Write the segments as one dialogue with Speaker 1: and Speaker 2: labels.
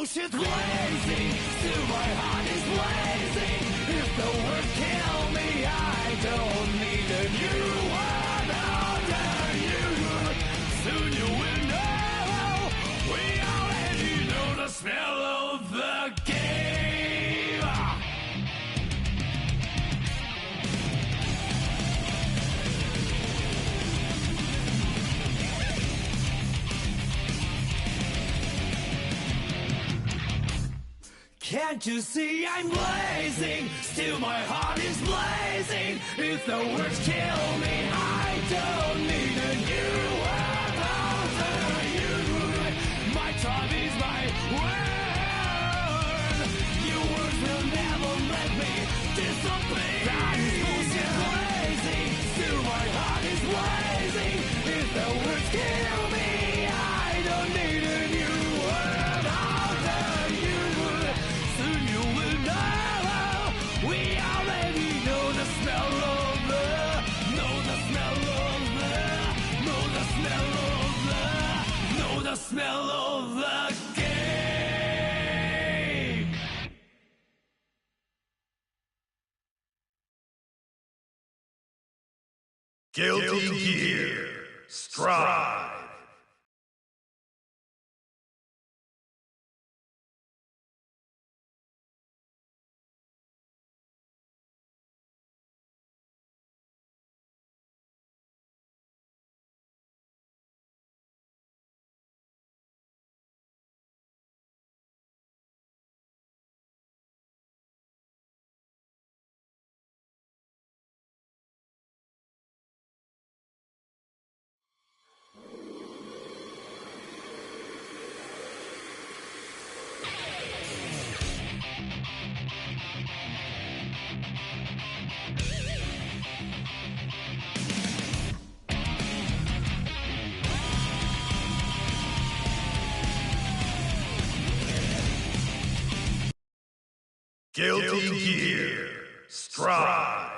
Speaker 1: bullshit blazing, still my heart is blazing. If the words kill me, I don't need a new one under you. Soon you will know, we already know the smell of the game. Can't you see I'm blazing? Still my heart is blazing. If the words kill me, I don't need a new one under you. My tribe is my word. Your words will never let me disobey. That is bullshit blazing. Still my heart is blazing. If the words kill me, I don't need a new word under you. Soon you will know. We already know the smell of the, know the smell of the, know the smell of the, know the smell of the game.
Speaker 2: Guilty Gear Strive. Guilty Gear Strive.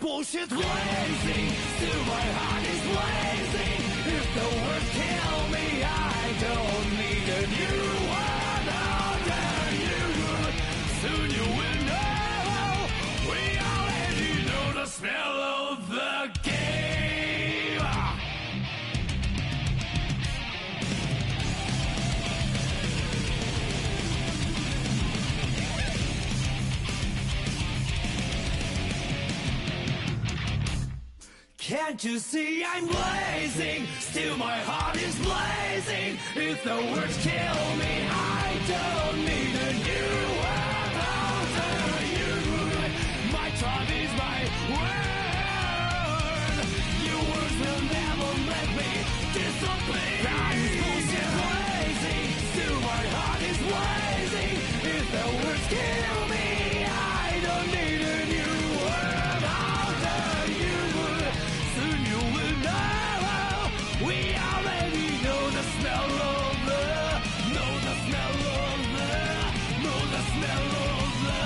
Speaker 1: Bullshit blazing, still my heart is blazing. If the words kill me, I don't need a new one under you. Soon you will know, we already know the smell of the game. Can't you see I'm blazing? Still my heart is blazing. If the words kill me, I don't need a new one under you. My tribe is my word. Your words will never let me disobey. That is bullshit blazing. Still my heart is blazing. If the words kill me, I don't need a new word under you. Soon you will know, we already know the smell of the, know the smell of the, know the smell of the,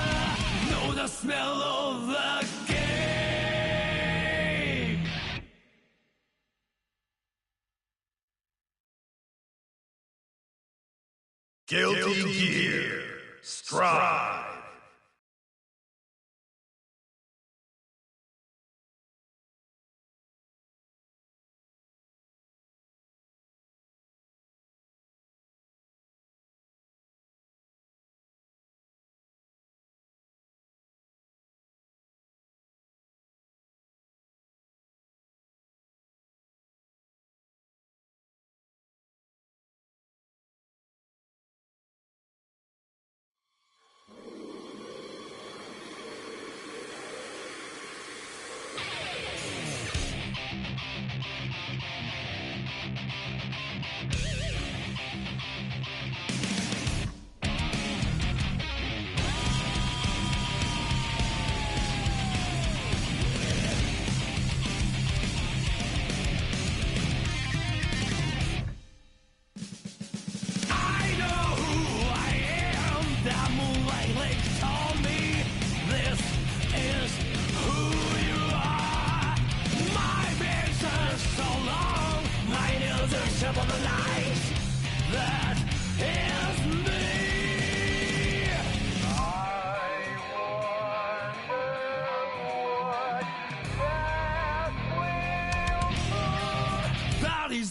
Speaker 1: know the smell of the game.
Speaker 2: Guilty Gear Strive.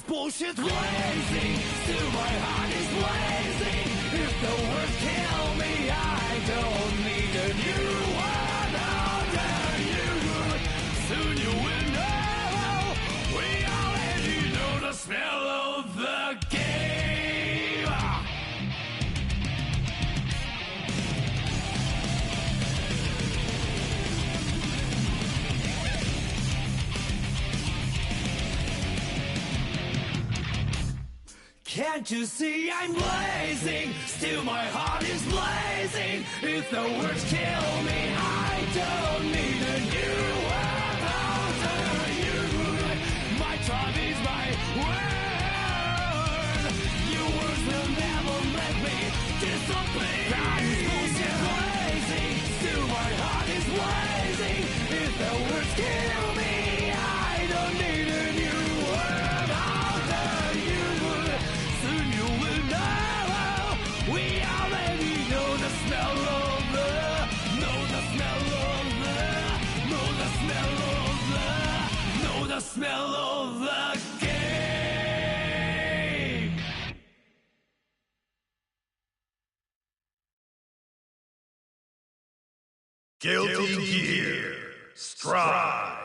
Speaker 1: Bullshit blazing, still my heart is blazing. If the words kill me, I don't need a new one. How dare you? Soon you will know. We already know the smell of the game. Can't you see I'm blazing? Still my heart is blazing. If the words kill me, I don't need a new one. How dare you? My tribe is my word. Your words will never let me disappear. That is bullshit blazing. Still my heart is blazing. If the words kill me, I don't need a new word. How dare you? Soon you will know. We already know the smell of the, know the smell of the, know the smell of the, know the smell of the game.
Speaker 2: Guilty Gear Strive.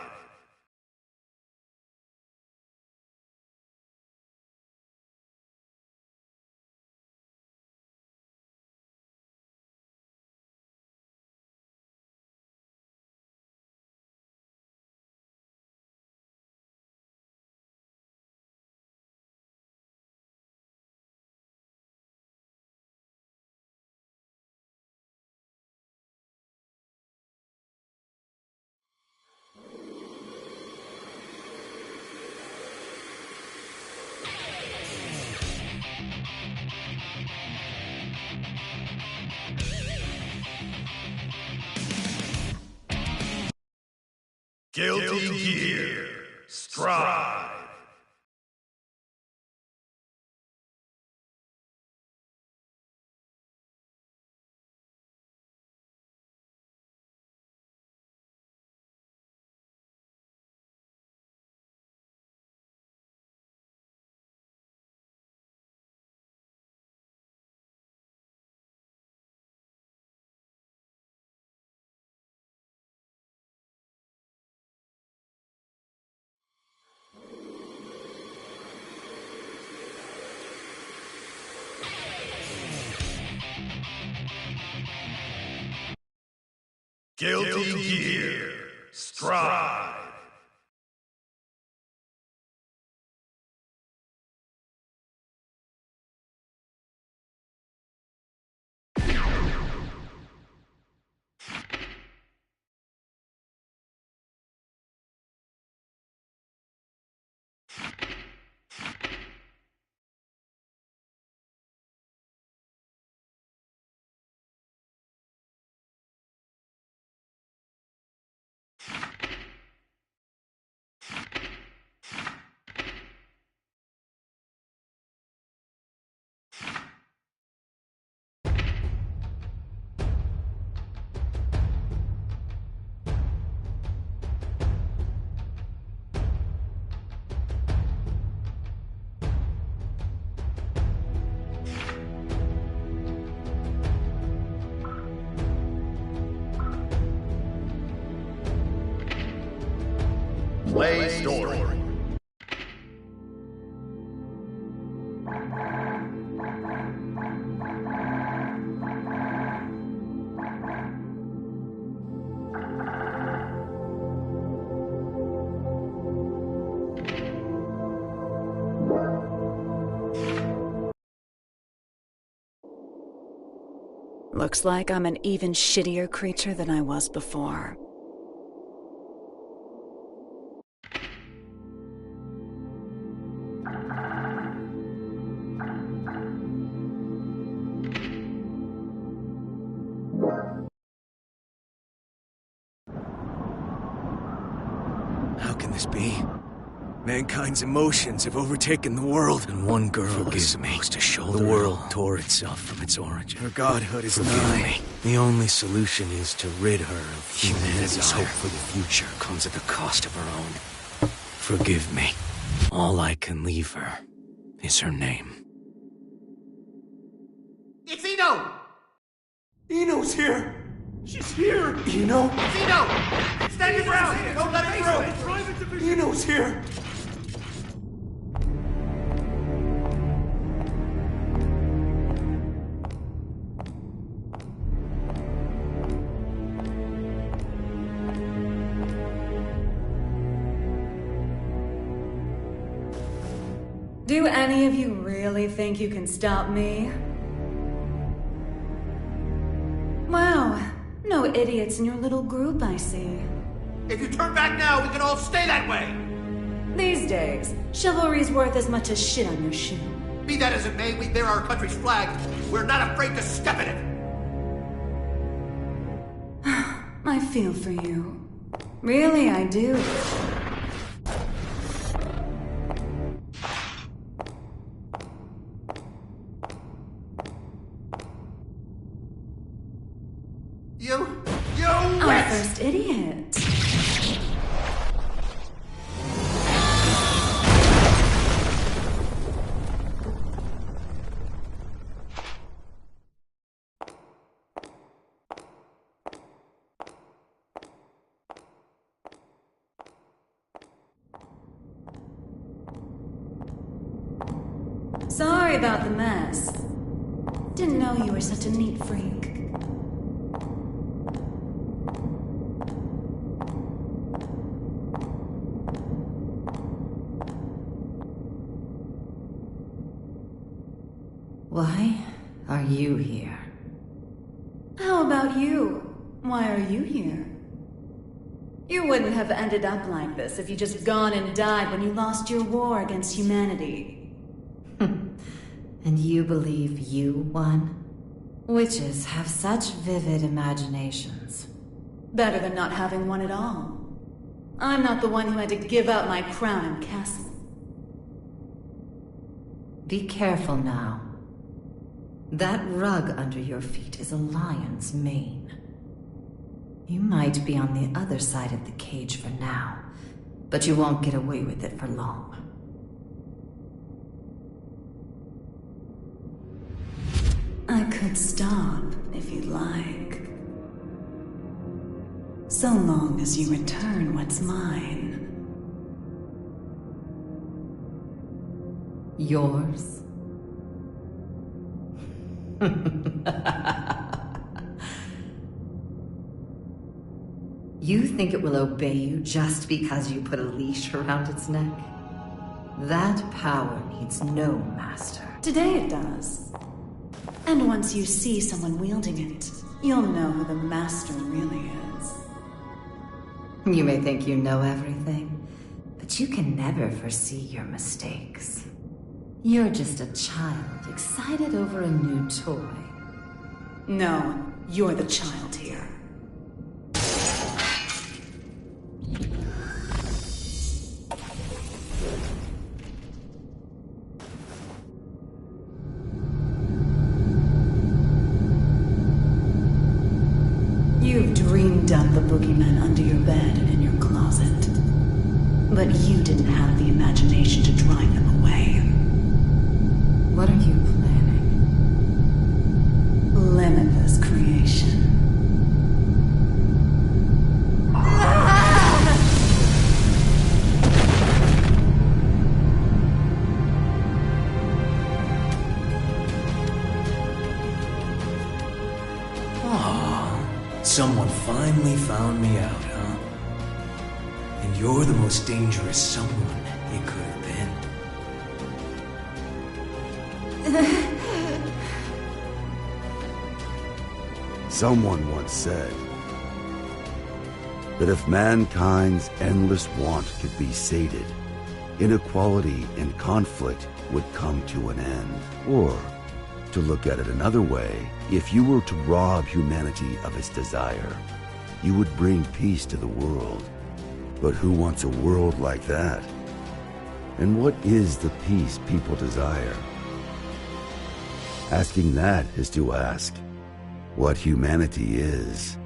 Speaker 2: Guilty Gear Strive. Guilty Gear Strive. Play story.
Speaker 3: Looks like I'm an even shittier creature than I was before.
Speaker 4: How can this be? Mankind's emotions have overtaken the world, and one girl is supposed to shoulder the world tore itself from its origin. Her godhood is nigh. The only solution is to rid her of humanity's hope for the future comes at the cost of her own. Forgive me. All I can leave her is her name.
Speaker 5: It's Eno!
Speaker 4: Eno's here! She's here! Eno?
Speaker 5: It's Eno! Stand your ground! Don't let it through!
Speaker 4: Eno's here!
Speaker 3: Do any of you really think you can stop me? Wow, no idiots in your little group, I see.
Speaker 5: If you turn back now, we can all stay that way!
Speaker 3: These days, chivalry's worth as much as shit on your shoe.
Speaker 5: Be that as it may, we bear our country's flag. We're not afraid to step in it!
Speaker 3: I feel for you. Really, I do. Our first idiot. Sorry about the mess. Didn't know you were such a neat freak.
Speaker 6: Why are you here?
Speaker 3: How about you? Why are you here? You wouldn't have ended up like this if you just gone and died when you lost your war against humanity.
Speaker 6: And you believe you won? Witches have such vivid imaginations.
Speaker 3: Better than not having one at all. I'm not the one who had to give up my crown and castle.
Speaker 6: Be careful now. That rug under your feet is a lion's mane. You might be on the other side of the cage for now, but you won't get away with it for long.
Speaker 3: I could stop if you'd like. So long as you return what's mine.
Speaker 6: Yours? You think it will obey you just because you put a leash around its neck? That power needs no master.
Speaker 3: Today it does. And once you see someone wielding it, you'll know who the master really is.
Speaker 6: You may think you know everything, but you can never foresee your mistakes. You're just a child excited over a new toy.
Speaker 3: No, you're the child here. You've dreamed up the boogeyman under your bed and in your closet. But you didn't have the imagination to drive them away.
Speaker 6: What are you planning?
Speaker 3: Limitless creation.
Speaker 4: Someone finally found me out, huh? And you're the most dangerous someone it could have been.
Speaker 7: Someone once said that if mankind's endless want could be sated, inequality and conflict would come to an end. Or, to look at it another way, if you were to rob humanity of its desire, you would bring peace to the world. But who wants a world like that? And what is the peace people desire? Asking that is to ask what humanity is.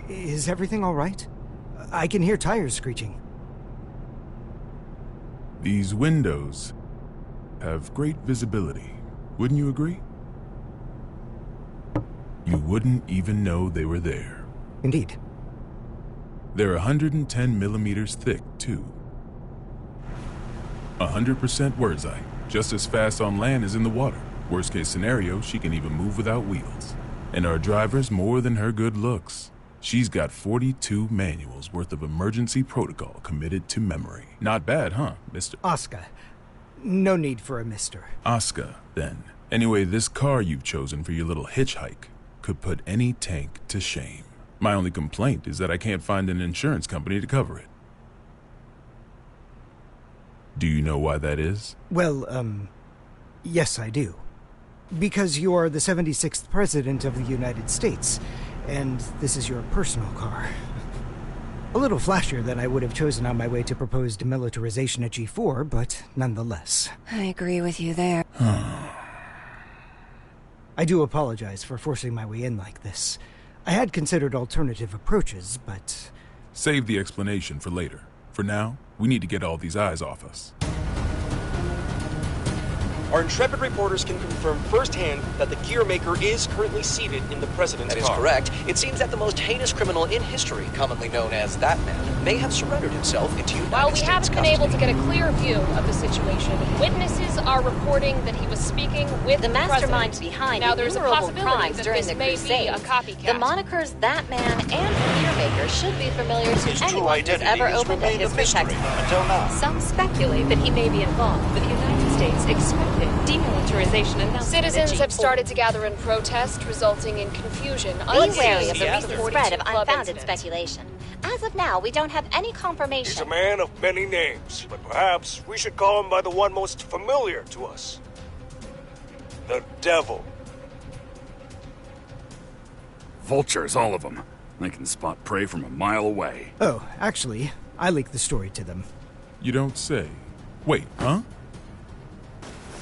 Speaker 8: Is everything all right? I can hear tires screeching.
Speaker 9: These windows have great visibility. Wouldn't you agree? You wouldn't even know they were there.
Speaker 8: Indeed.
Speaker 9: They're 110 millimeters thick, too. 100% Wurtzite, just as fast on land as in the water. Worst case scenario, she can even move without wheels. And our driver's more than her good looks. She's got 42 manuals worth of emergency protocol committed to memory. Not bad, huh, Mr.
Speaker 8: Oscar. No need for a mister.
Speaker 9: Oscar, then. Anyway, this car you've chosen for your little hitchhike could put any tank to shame. My only complaint is that I can't find an insurance company to cover it. Do you know why that is?
Speaker 8: Well, yes I do. Because you are the 76th President of the United States, and this is your personal car. A little flashier than I would have chosen on my way to proposed demilitarization at G4, but nonetheless.
Speaker 10: I agree with you there.
Speaker 8: I do apologize for forcing my way in like this. I had considered alternative approaches, but...
Speaker 9: Save the explanation for later. For now, we need to get all these eyes off us.
Speaker 11: Our intrepid reporters can confirm firsthand that the gear maker is currently seated in the president's car.
Speaker 12: That is correct. It seems that the most heinous criminal in history, commonly known as that man, may have surrendered himself into United
Speaker 13: While we
Speaker 12: States
Speaker 13: haven't been able to get a clear view of the situation, witnesses are reporting that he was speaking with
Speaker 14: the mastermind
Speaker 13: president.
Speaker 14: behind
Speaker 13: now there's a
Speaker 14: innumerable
Speaker 13: possibility
Speaker 14: crimes
Speaker 13: that
Speaker 14: during
Speaker 13: this
Speaker 14: the
Speaker 13: may
Speaker 14: Crusade.
Speaker 13: be a copycat.
Speaker 14: The monikers That Man and the Gear Maker should be familiar to anyone who's ever opened a history textbook.
Speaker 12: Until now.
Speaker 14: Some speculate that he may be involved with United States expected demilitarization announcement.
Speaker 13: Citizens have started to gather in protest, resulting in confusion.
Speaker 14: Be wary of the recent spread of unfounded speculation. As of now, we don't have any confirmation.
Speaker 15: He's a man of many names, but perhaps we should call him by the one most familiar to us. The Devil.
Speaker 16: Vultures, all of them. They can spot prey from a mile away.
Speaker 8: Oh, actually, I leaked the story to them.
Speaker 9: You don't say. Wait, huh?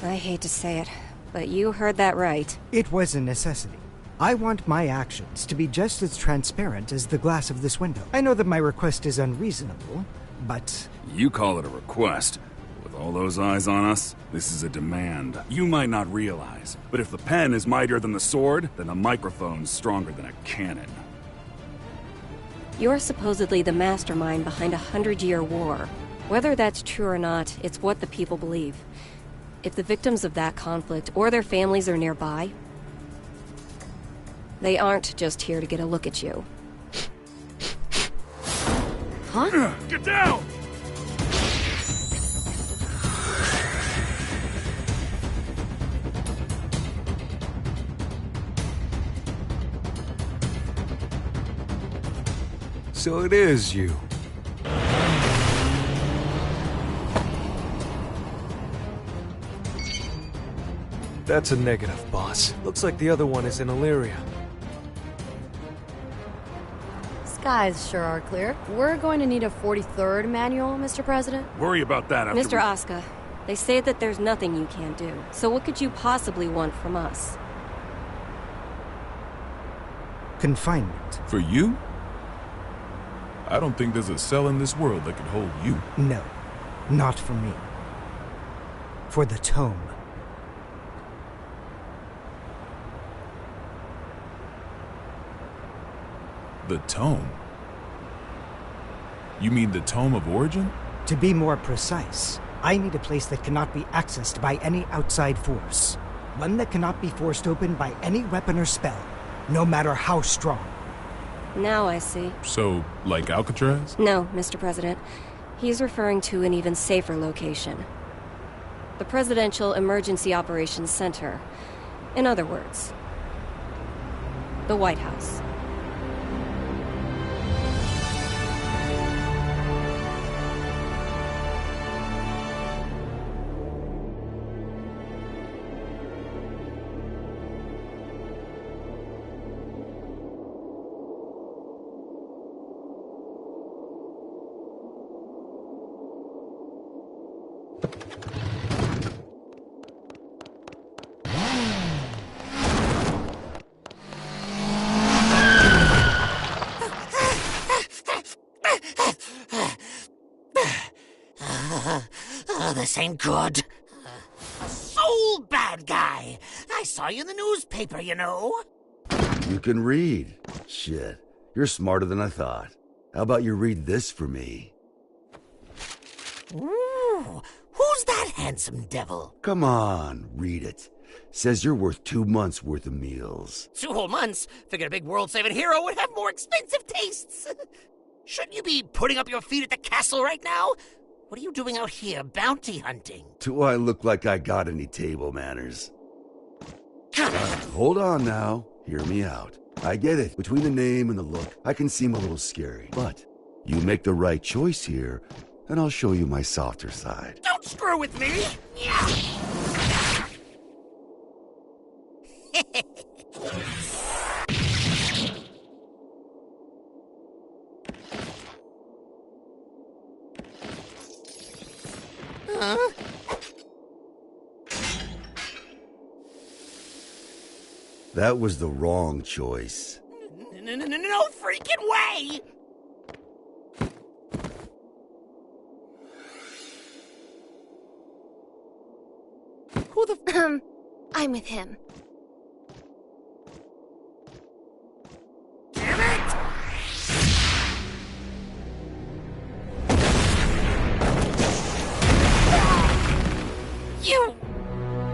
Speaker 10: I hate to say it, but you heard that right.
Speaker 8: It was a necessity. I want my actions to be just as transparent as the glass of this window. I know that my request is unreasonable, but...
Speaker 16: You call it a request. With all those eyes on us, this is a demand. You might not realize, but if the pen is mightier than the sword, then the microphone's stronger than a cannon.
Speaker 10: You're supposedly the mastermind behind a 100-year war. Whether that's true or not, it's what the people believe. If the victims of that conflict or their families are nearby, they aren't just here to get a look at you. Huh?
Speaker 16: Get down!
Speaker 4: So it is you. That's a negative, boss. Looks like the other one is in Illyria.
Speaker 17: Skies sure are clear. We're going to need a 43rd manual, Mr. President.
Speaker 16: Worry about that after
Speaker 10: Mr. Oscar, They say that there's nothing you can't do. So what could you possibly want from us?
Speaker 8: Confinement.
Speaker 9: For you? I don't think there's a cell in this world that could hold you.
Speaker 8: No, not for me. For the tome.
Speaker 9: The tome? You mean the tome of origin?
Speaker 8: To be more precise, I need a place that cannot be accessed by any outside force. One that cannot be forced open by any weapon or spell, no matter how strong.
Speaker 10: Now I see.
Speaker 9: So, like Alcatraz?
Speaker 10: No, Mr. President. He's referring to an even safer location. The Presidential Emergency Operations Center. In other words, the White House.
Speaker 18: This ain't good. So bad guy. I saw you in the newspaper, you know.
Speaker 7: You can read. Shit, you're smarter than I thought. How about you read this for me?
Speaker 18: Ooh, who's that handsome devil?
Speaker 7: Come on, read it. Says you're worth 2 months' worth of meals.
Speaker 18: 2 whole months? Figured a big world-saving hero would have more expensive tastes. Shouldn't you be putting up your feet at the castle right now? What are you doing out here, bounty hunting?
Speaker 7: Do I look like I got any table manners? Hold on now. Hear me out. I get it. Between the name and the look, I can seem a little scary. But you make the right choice here, and I'll show you my softer side.
Speaker 18: Don't screw with me! Huh?
Speaker 7: That was the wrong choice.
Speaker 18: No freaking way!
Speaker 19: Who the I'm with him.
Speaker 18: Damn it! You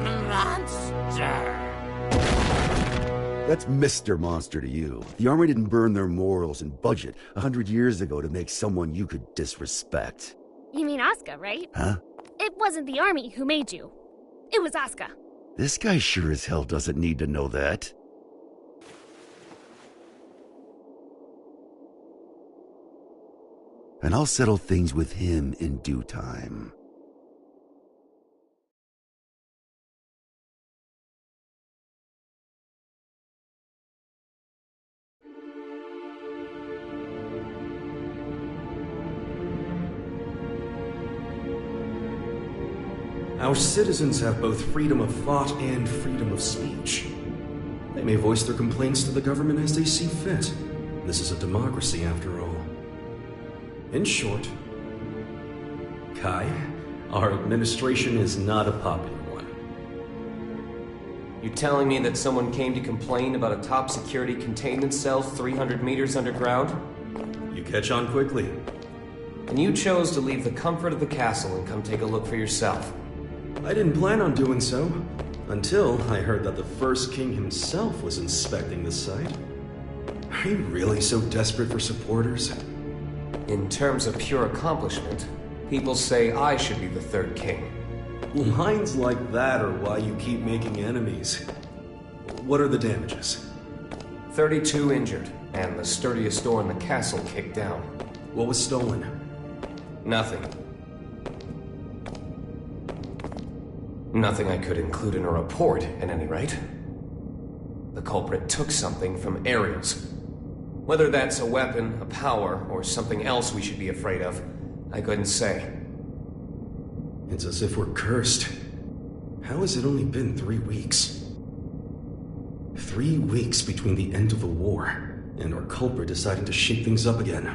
Speaker 18: monster!
Speaker 7: That's Mr. Monster to you. The Army didn't burn their morals and budget 100 years ago to make someone you could disrespect.
Speaker 19: You mean Asuka, right?
Speaker 7: Huh?
Speaker 19: It wasn't the Army who made you. It was Asuka.
Speaker 7: This guy sure as hell doesn't need to know that. And I'll settle things with him in due time.
Speaker 20: Our citizens have both freedom of thought and freedom of speech. They may voice their complaints to the government as they see fit. This is a democracy, after all. In short, Kai, our administration is not a popular one.
Speaker 11: You telling me that someone came to complain about a top security containment cell 300 meters underground?
Speaker 20: You catch on quickly.
Speaker 11: And you chose to leave the comfort of the castle and come take a look for yourself.
Speaker 20: I didn't plan on doing so, until I heard that the first king himself was inspecting the site. Are you really so desperate for supporters?
Speaker 11: In terms of pure accomplishment, people say I should be the third king.
Speaker 20: Lines like that are why you keep making enemies. What are the damages?
Speaker 11: 32 injured, and the sturdiest door in the castle kicked down.
Speaker 20: What was stolen?
Speaker 11: Nothing. Nothing I could include in a report, at any rate. The culprit took something from Aerials. Whether that's a weapon, a power, or something else we should be afraid of, I couldn't say.
Speaker 20: It's as if we're cursed. How has it only been 3 weeks? 3 weeks between the end of the war and our culprit deciding to shake things up again.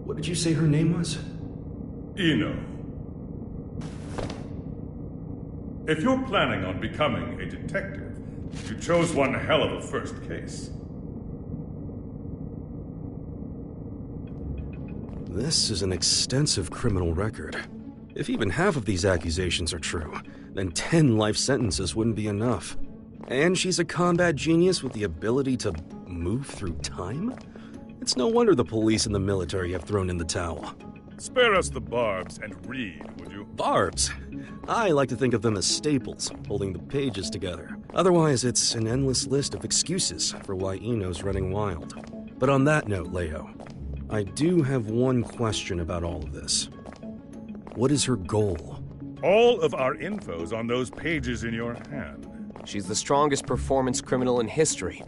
Speaker 20: What did you say her name was?
Speaker 21: Eno. If you're planning on becoming a detective, you chose one hell of a first case.
Speaker 20: This is an extensive criminal record. If even half of these accusations are true, then 10 life sentences wouldn't be enough. And she's a combat genius with the ability to move through time? It's no wonder the police and the military have thrown in the towel.
Speaker 21: Spare us the barbs and read, would you?
Speaker 20: Barbs? I like to think of them as staples, holding the pages together. Otherwise, it's an endless list of excuses for why Eno's running wild. But on that note, Leo, I do have one question about all of this. What is her goal?
Speaker 21: All of our info's on those pages in your hand.
Speaker 11: She's the strongest performance criminal in history.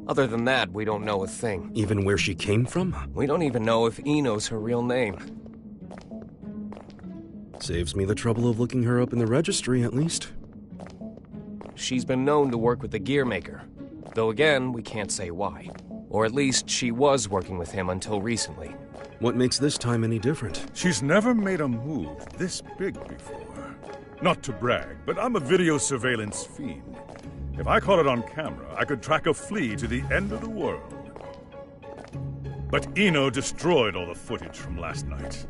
Speaker 11: Other than that, we don't know a thing.
Speaker 20: Even where she came from?
Speaker 11: We don't even know if Eno's her real name.
Speaker 20: Saves me the trouble of looking her up in the registry, at least.
Speaker 11: She's been known to work with the gear maker. Though again, we can't say why. Or at least she was working with him until recently.
Speaker 20: What makes this time any different?
Speaker 21: She's never made a move this big before. Not to brag, but I'm a video surveillance fiend. If I caught it on camera, I could track a flea to the end of the world. But Eno destroyed all the footage from last night.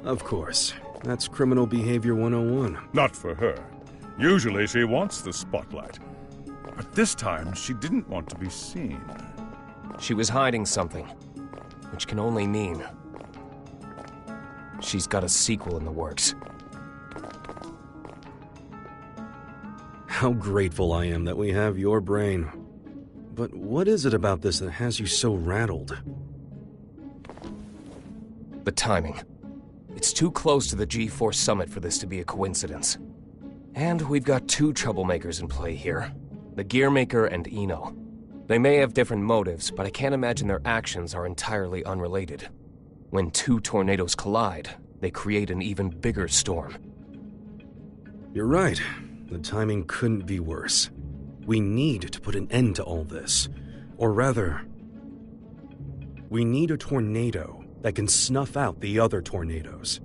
Speaker 20: Of course. That's criminal behavior 101.
Speaker 21: Not for her. Usually she wants the spotlight. But this time, she didn't want to be seen.
Speaker 11: She was hiding something, which can only mean she's got a sequel in the works.
Speaker 20: How grateful I am that we have your brain. But what is it about this that has you so rattled?
Speaker 11: The timing. It's too close to the G4 summit for this to be a coincidence. And we've got 2 troublemakers in play here. The Gearmaker and Eno. They may have different motives, but I can't imagine their actions are entirely unrelated. When 2 tornadoes collide, they create an even bigger storm.
Speaker 20: You're right. The timing couldn't be worse. We need to put an end to all this. Or rather, we need a tornado that can snuff out the other tornadoes.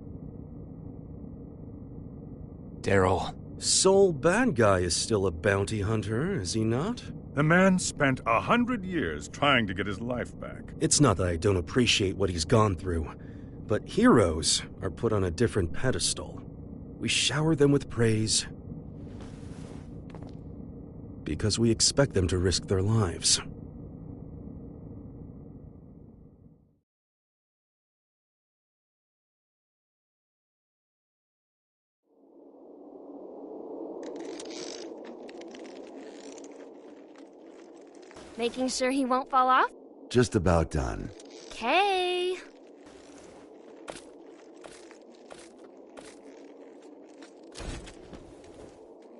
Speaker 11: Daryl.
Speaker 20: Sole bad guy is still a bounty hunter, is he not?
Speaker 21: The man spent 100 years trying to get his life back.
Speaker 20: It's not that I don't appreciate what he's gone through, but heroes are put on a different pedestal. We shower them with praise because we expect them to risk their lives.
Speaker 19: Making sure he won't fall off?
Speaker 7: Just about done.
Speaker 19: Okay.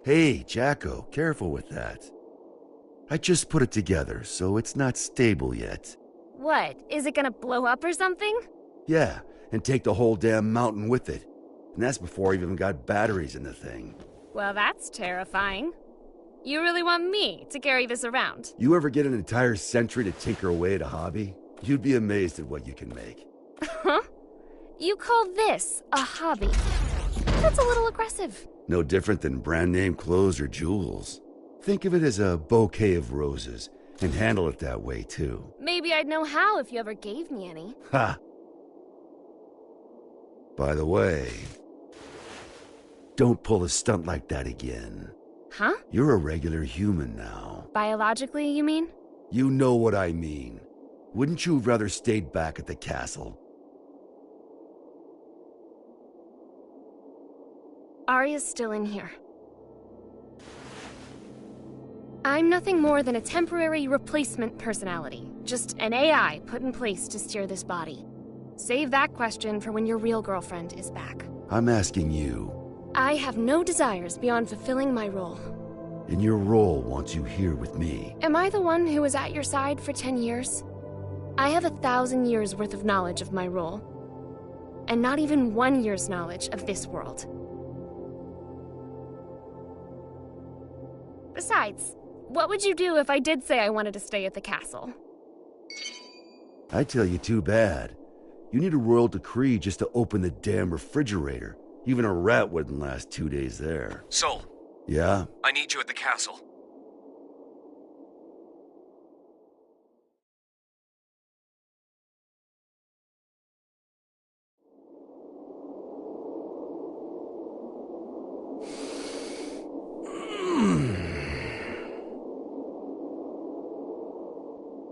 Speaker 7: Hey, Jacko, careful with that. I just put it together, so it's not stable yet.
Speaker 19: What? Is it gonna blow up or something?
Speaker 7: Yeah, and take the whole damn mountain with it. And that's before I even got batteries in the thing.
Speaker 19: Well, that's terrifying. You really want me to carry this around?
Speaker 7: You ever get an entire century to tinker away at a hobby? You'd be amazed at what you can make.
Speaker 19: Huh? You call this a hobby? That's a little aggressive.
Speaker 7: No different than brand name clothes or jewels. Think of it as a bouquet of roses, and handle it that way, too.
Speaker 19: Maybe I'd know how if you ever gave me any.
Speaker 7: Ha! By the way, don't pull a stunt like that again.
Speaker 19: Huh?
Speaker 7: You're a regular human now.
Speaker 19: Biologically, you mean?
Speaker 7: You know what I mean. Wouldn't you have rather stayed back at the castle?
Speaker 19: Arya's still in here. I'm nothing more than a temporary replacement personality. Just an AI put in place to steer this body. Save that question for when your real girlfriend is back.
Speaker 7: I'm asking you.
Speaker 19: I have no desires beyond fulfilling my role.
Speaker 7: And your role wants you here with me.
Speaker 19: Am I the one who was at your side for 10 years? I have 1,000 years worth of knowledge of my role. And not even 1 year's knowledge of this world. Besides, what would you do if I did say I wanted to stay at the castle?
Speaker 7: I tell you, too bad. You need a royal decree just to open the damn refrigerator. Even a rat wouldn't last 2 days there.
Speaker 11: Sol.
Speaker 7: Yeah?
Speaker 11: I need you at the castle.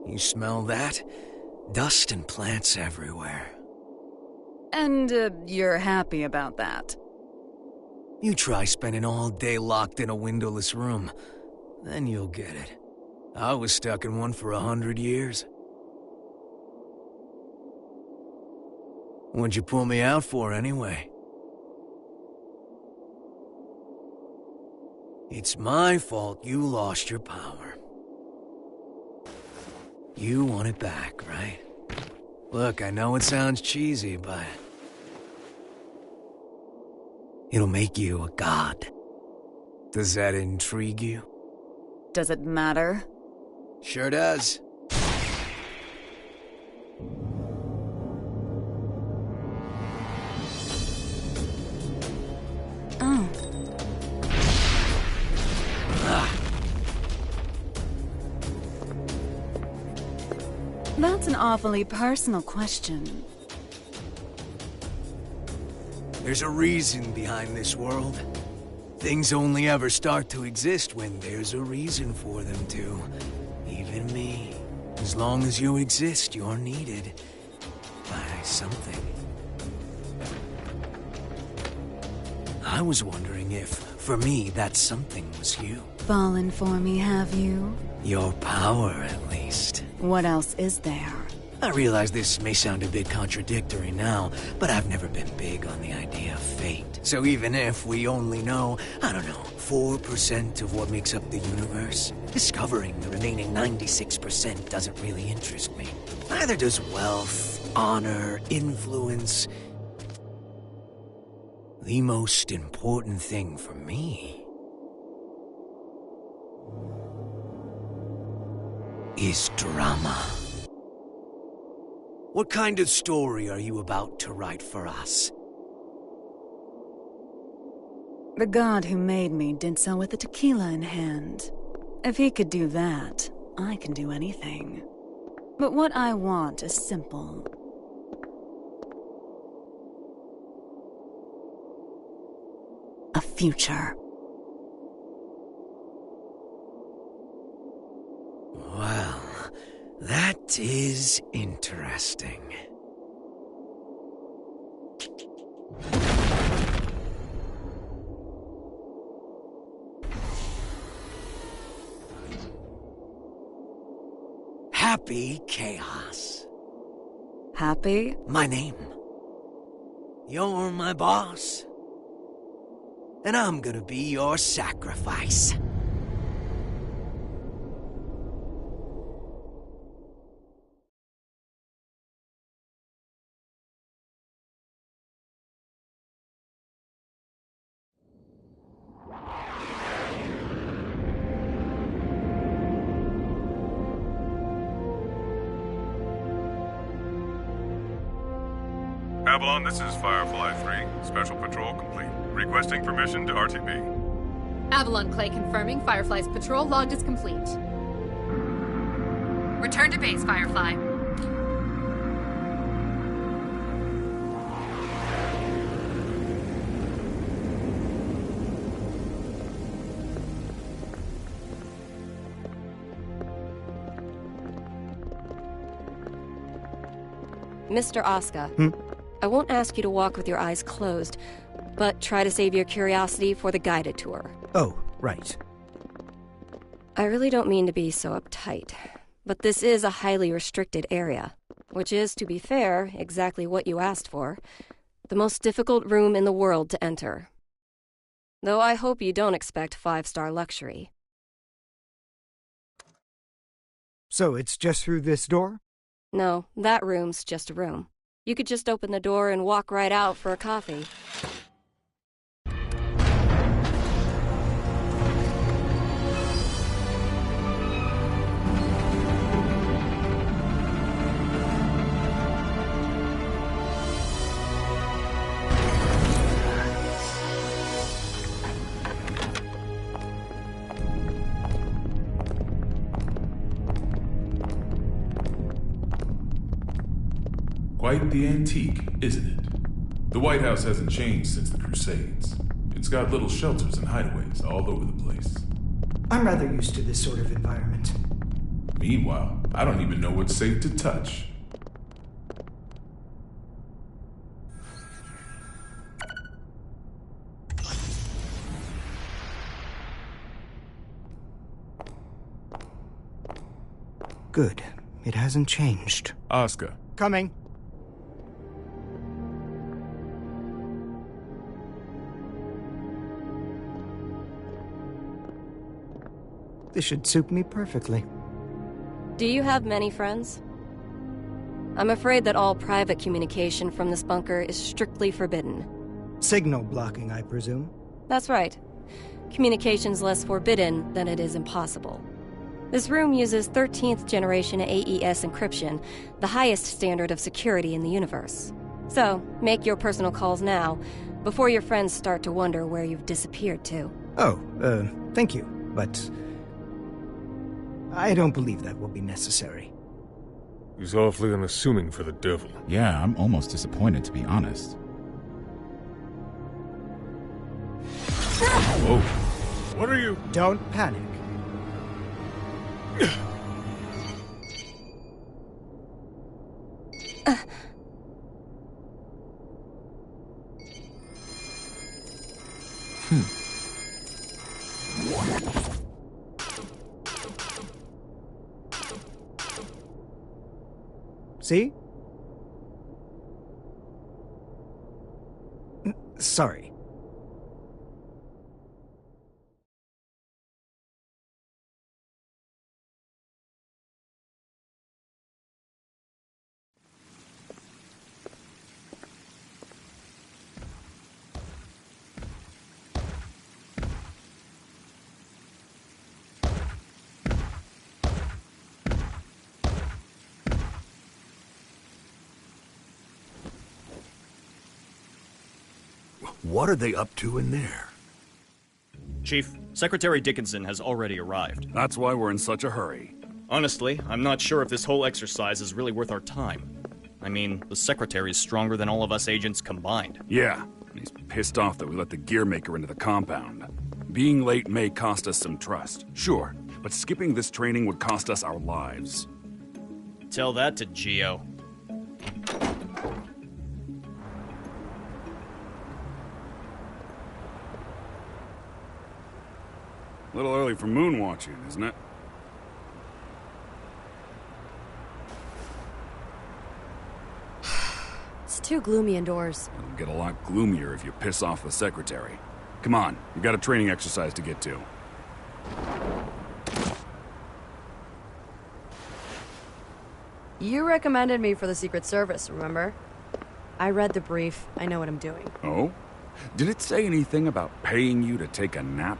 Speaker 4: You smell that? Dust and plants everywhere.
Speaker 3: And, you're happy about that?
Speaker 4: You try spending all day locked in a windowless room. Then you'll get it. I was stuck in one for 100 years. What'd you pull me out for, anyway? It's my fault you lost your power. You want it back, right? Look, I know it sounds cheesy, but... it'll make you a god. Does that intrigue you?
Speaker 3: Does it matter?
Speaker 4: Sure does.
Speaker 3: Oh. That's an awfully personal question.
Speaker 4: There's a reason behind this world. Things only ever start to exist when there's a reason for them to. Even me. As long as you exist, you're needed by something. I was wondering if, for me, that something was you.
Speaker 3: Fallen for me, have you?
Speaker 4: Your power, at least.
Speaker 3: What else is there?
Speaker 4: I realize this may sound a bit contradictory now, but I've never been big on the idea of fate. So even if we only know, I don't know, 4% of what makes up the universe, discovering the remaining 96% doesn't really interest me. Neither does wealth, honor, influence. The most important thing for me is drama. What kind of story are you about to write for us?
Speaker 3: The god who made me did so with a tequila in hand. If he could do that, I can do anything. But what I want is simple. A future.
Speaker 4: Well, that is interesting. Happy Chaos.
Speaker 3: Happy?
Speaker 4: My name. You're my boss. And I'm gonna be your sacrifice.
Speaker 21: Avalon, this is Firefly 3. Special patrol complete. Requesting permission to RTB.
Speaker 1: Avalon Clay confirming Firefly's patrol logged is complete. Return to base, Firefly.
Speaker 10: Mr. Asuka, I won't ask you to walk with your eyes closed, but try to save your curiosity for the guided tour.
Speaker 8: Oh, right.
Speaker 10: I really don't mean to be so uptight, but this is a highly restricted area, which is, to be fair, exactly what you asked for. The most difficult room in the world to enter. Though I hope you don't expect 5-star luxury.
Speaker 8: So it's just through this door?
Speaker 10: No, that room's just a room. You could just open the door and walk right out for a coffee.
Speaker 9: Quite the antique, isn't it? The White House hasn't changed since the Crusades. It's got little shelters and hideaways all over the place.
Speaker 8: I'm rather used to this sort of environment.
Speaker 9: Meanwhile, I don't even know what's safe to touch.
Speaker 8: Good. It hasn't changed.
Speaker 9: Oscar.
Speaker 8: Coming. This should suit me perfectly.
Speaker 10: Do you have many friends? I'm afraid that all private communication from this bunker is strictly forbidden.
Speaker 8: Signal blocking, I presume?
Speaker 10: That's right. Communication's less forbidden than it is impossible. This room uses 13th generation AES encryption, the highest standard of security in the universe. So, make your personal calls now, before your friends start to wonder where you've disappeared to.
Speaker 8: Oh, thank you, but I don't believe that will be necessary.
Speaker 2: He's awfully unassuming for the devil.
Speaker 22: Yeah, I'm almost disappointed, to be honest.
Speaker 2: Whoa. What are you?
Speaker 8: Don't panic. See? Sorry.
Speaker 21: What are they up to in there?
Speaker 23: Chief, Secretary Dickinson has already arrived.
Speaker 16: That's why we're in such a hurry.
Speaker 23: Honestly, I'm not sure if this whole exercise is really worth our time. I mean, the Secretary is stronger than all of us agents combined.
Speaker 16: Yeah, and he's pissed off that we let the gearmaker into the compound. Being late may cost us some trust, sure, but skipping this training would cost us our lives.
Speaker 23: Tell that to Geo.
Speaker 16: A little early for moon watching, isn't it?
Speaker 17: It's too gloomy indoors.
Speaker 16: It'll get a lot gloomier if you piss off the Secretary. Come on, we've got a training exercise to get to.
Speaker 17: You recommended me for the Secret Service, remember? I read the brief. I know what I'm doing.
Speaker 16: Oh? Did it say anything about paying you to take a nap?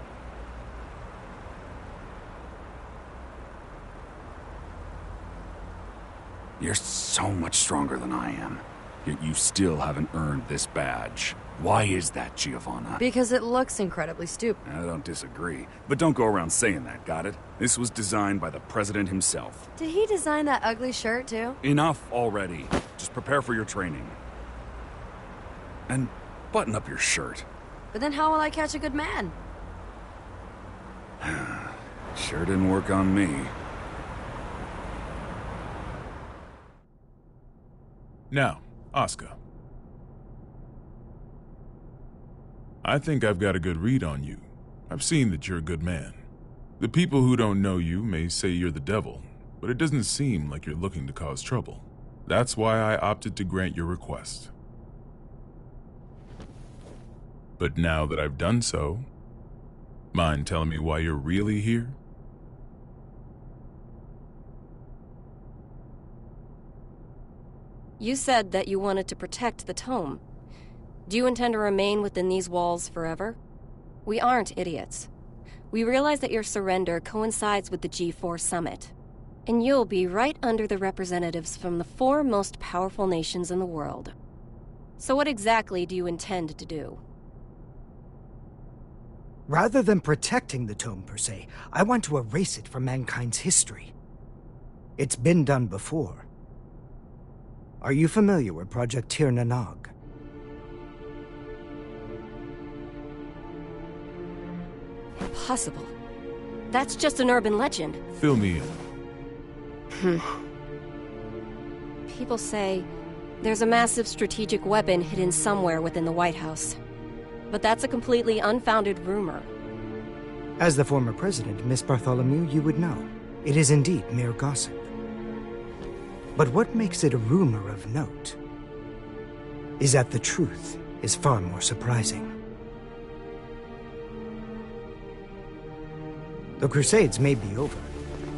Speaker 16: You're so much stronger than I am, yet you still haven't earned this badge. Why is that, Giovanna?
Speaker 17: Because it looks incredibly stupid.
Speaker 16: I don't disagree, but don't go around saying that, got it? This was designed by the president himself.
Speaker 17: Did he design that ugly shirt, too?
Speaker 16: Enough already. Just prepare for your training. And button up your shirt.
Speaker 17: But then how will I catch a good man?
Speaker 16: Sure didn't work on me.
Speaker 9: Now, Oscar. I think I've got a good read on you. I've seen that you're a good man. The people who don't know you may say you're the devil, but it doesn't seem like you're looking to cause trouble. That's why I opted to grant your request. But now that I've done so, mind telling me why you're really here?
Speaker 10: You said that you wanted to protect the tome. Do you intend to remain within these walls forever? We aren't idiots. We realize that your surrender coincides with the G4 summit, and you'll be right under the representatives from the 4 most powerful nations in the world. So what exactly do you intend to do?
Speaker 8: Rather than protecting the tome per se, I want to erase it from mankind's history. It's been done before. Are you familiar with Project Tir Nanog?
Speaker 10: Impossible. That's just an urban legend.
Speaker 9: Fill me in.
Speaker 10: People say there's a massive strategic weapon hidden somewhere within the White House. But that's a completely unfounded rumor.
Speaker 8: As the former president, Miss Bartholomew, you would know. It is indeed mere gossip. But what makes it a rumor of note is that the truth is far more surprising. The Crusades may be over,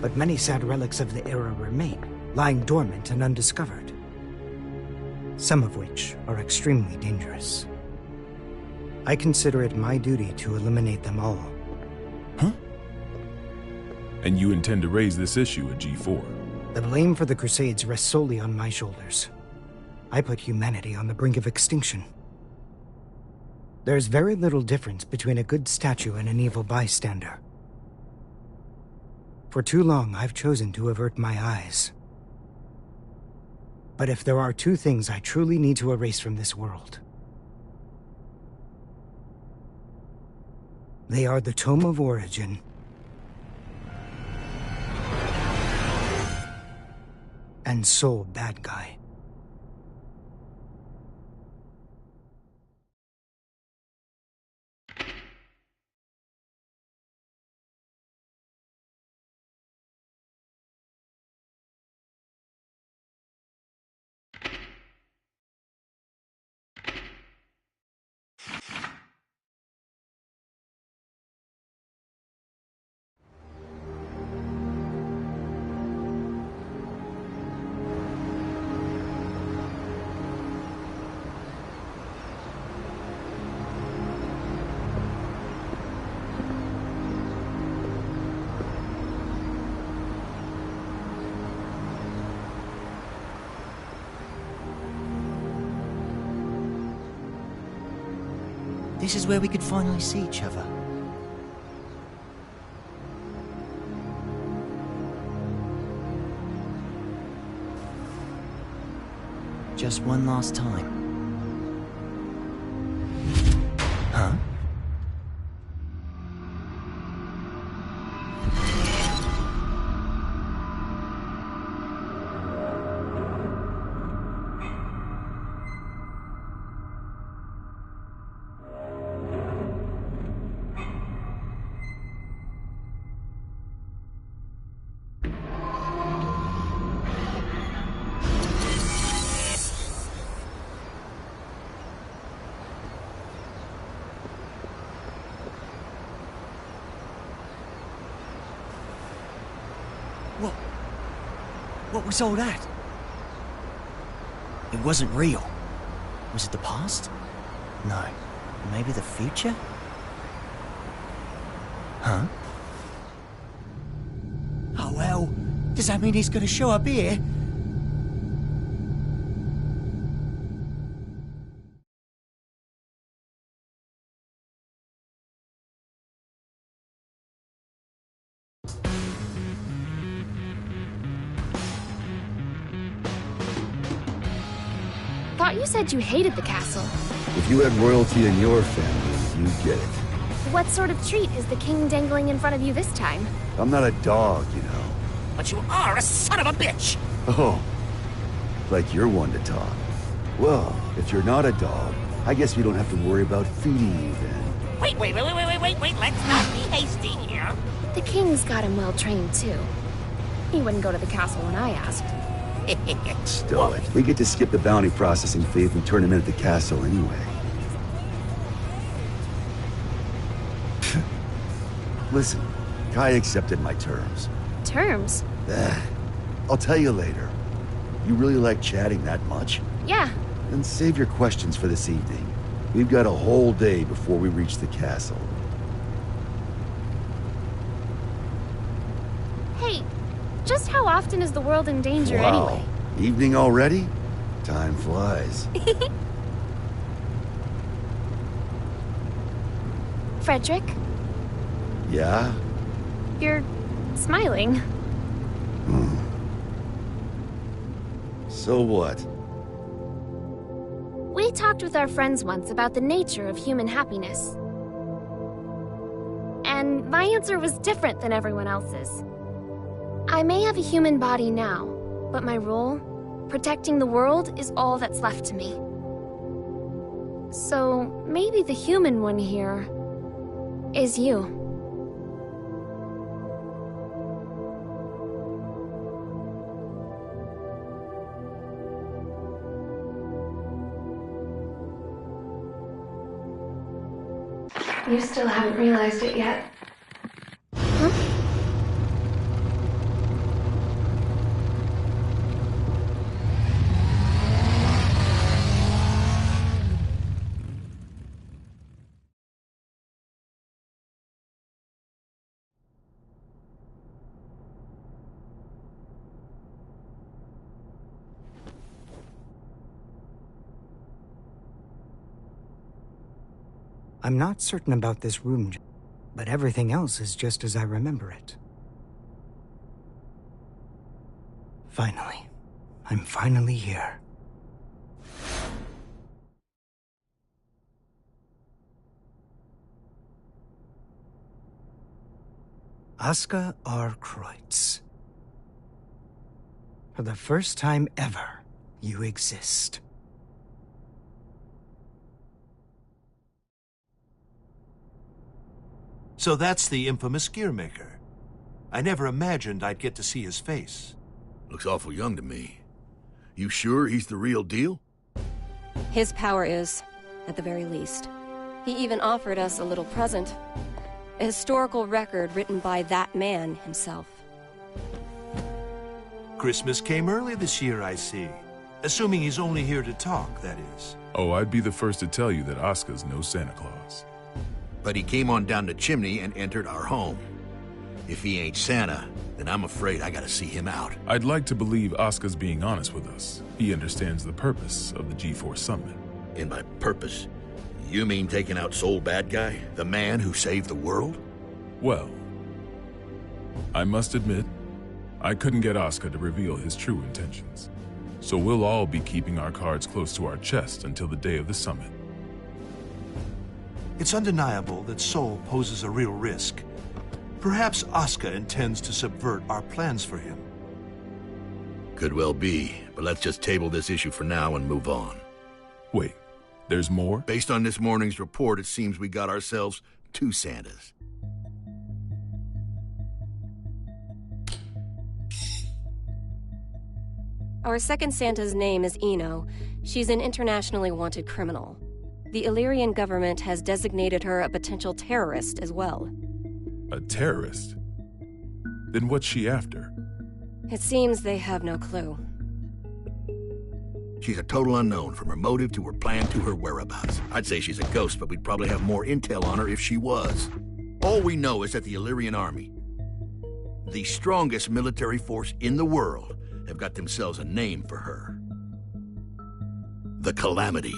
Speaker 8: but many sad relics of the era remain, lying dormant and undiscovered. Some of which are extremely dangerous. I consider it my duty to eliminate them all.
Speaker 9: Huh? And you intend to raise this issue at G4?
Speaker 8: The blame for the Crusades rests solely on my shoulders. I put humanity on the brink of extinction. There's very little difference between a good statue and an evil bystander. For too long, I've chosen to avert my eyes. But if there are two things I truly need to erase from this world, they are the Tome of Origin and Soul Bad Guy.
Speaker 18: This is where we could finally see each other. Just one last time. Huh? What was all that? It wasn't real. Was it the past? No. Maybe the future? Huh? Oh well, does that mean he's gonna show up here?
Speaker 19: Thought you said you hated the castle.
Speaker 7: If you had royalty in your family, you'd get it.
Speaker 19: What sort of treat is the king dangling in front of you this time?
Speaker 7: I'm not a dog, you know.
Speaker 18: But you are a son of a bitch!
Speaker 7: Oh, like you're one to talk. Well, if you're not a dog, I guess we don't have to worry about feeding you then.
Speaker 18: Wait, let's not be hasty here.
Speaker 19: The king's got him well trained, too. He wouldn't go to the castle when I asked.
Speaker 7: Stow it. We get to skip the bounty processing phase and turn him in at the castle anyway. Listen, Kai accepted my terms.
Speaker 19: Terms?
Speaker 7: I'll tell you later. You really like chatting that much?
Speaker 19: Yeah.
Speaker 7: Then save your questions for this evening. We've got a whole day before we reach the castle.
Speaker 19: Hey, just how often is the world in danger anyway?
Speaker 7: Evening already? Time flies.
Speaker 19: Frederick?
Speaker 7: Yeah?
Speaker 19: You're smiling.
Speaker 7: So what?
Speaker 19: talked with our friends once about the nature of human happiness. And my answer was different than everyone else's. I may have a human body now, but my role, protecting the world, is all that's left to me. So maybe the human one here is you.
Speaker 5: You still haven't realized it yet.
Speaker 19: Huh?
Speaker 8: I'm not certain about this room, but everything else is just as I remember it. Finally. I'm finally here. Asuka R. Kreutz. For the first time ever, you exist.
Speaker 6: So that's the infamous Gearmaker. I never imagined I'd get to see his face.
Speaker 12: Looks awful young to me. You sure he's the real deal?
Speaker 10: His power is, at the very least. He even offered us a little present. A historical record written by that man himself.
Speaker 6: Christmas came early this year, I see. Assuming he's only here to talk, that is.
Speaker 9: Oh, I'd be the first to tell you that Asuka's no Santa Claus.
Speaker 12: But he came on down the chimney and entered our home. If he ain't Santa, then I'm afraid I gotta see him out.
Speaker 9: I'd like to believe Asuka's being honest with us. He understands the purpose of the G4 Summit.
Speaker 12: And by purpose, you mean taking out Soul Bad Guy? The man who saved the world?
Speaker 9: Well, I must admit, I couldn't get Asuka to reveal his true intentions. So we'll all be keeping our cards close to our chest until the day of the summit.
Speaker 6: It's undeniable that Soul poses a real risk. Perhaps Asuka intends to subvert our plans for him.
Speaker 12: Could well be, but let's just table this issue for now and move on.
Speaker 9: Wait, there's more?
Speaker 12: Based on this morning's report, it seems we got ourselves two Santas.
Speaker 10: Our second Santa's name is Eno. She's an internationally wanted criminal. The Illyrian government has designated her a potential terrorist as well.
Speaker 9: A terrorist? Then what's she after?
Speaker 10: It seems they have no clue.
Speaker 12: She's a total unknown, from her motive to her plan to her whereabouts. I'd say she's a ghost, but we'd probably have more intel on her if she was. All we know is that the Illyrian army, the strongest military force in the world, have got themselves a name for her. The Calamity.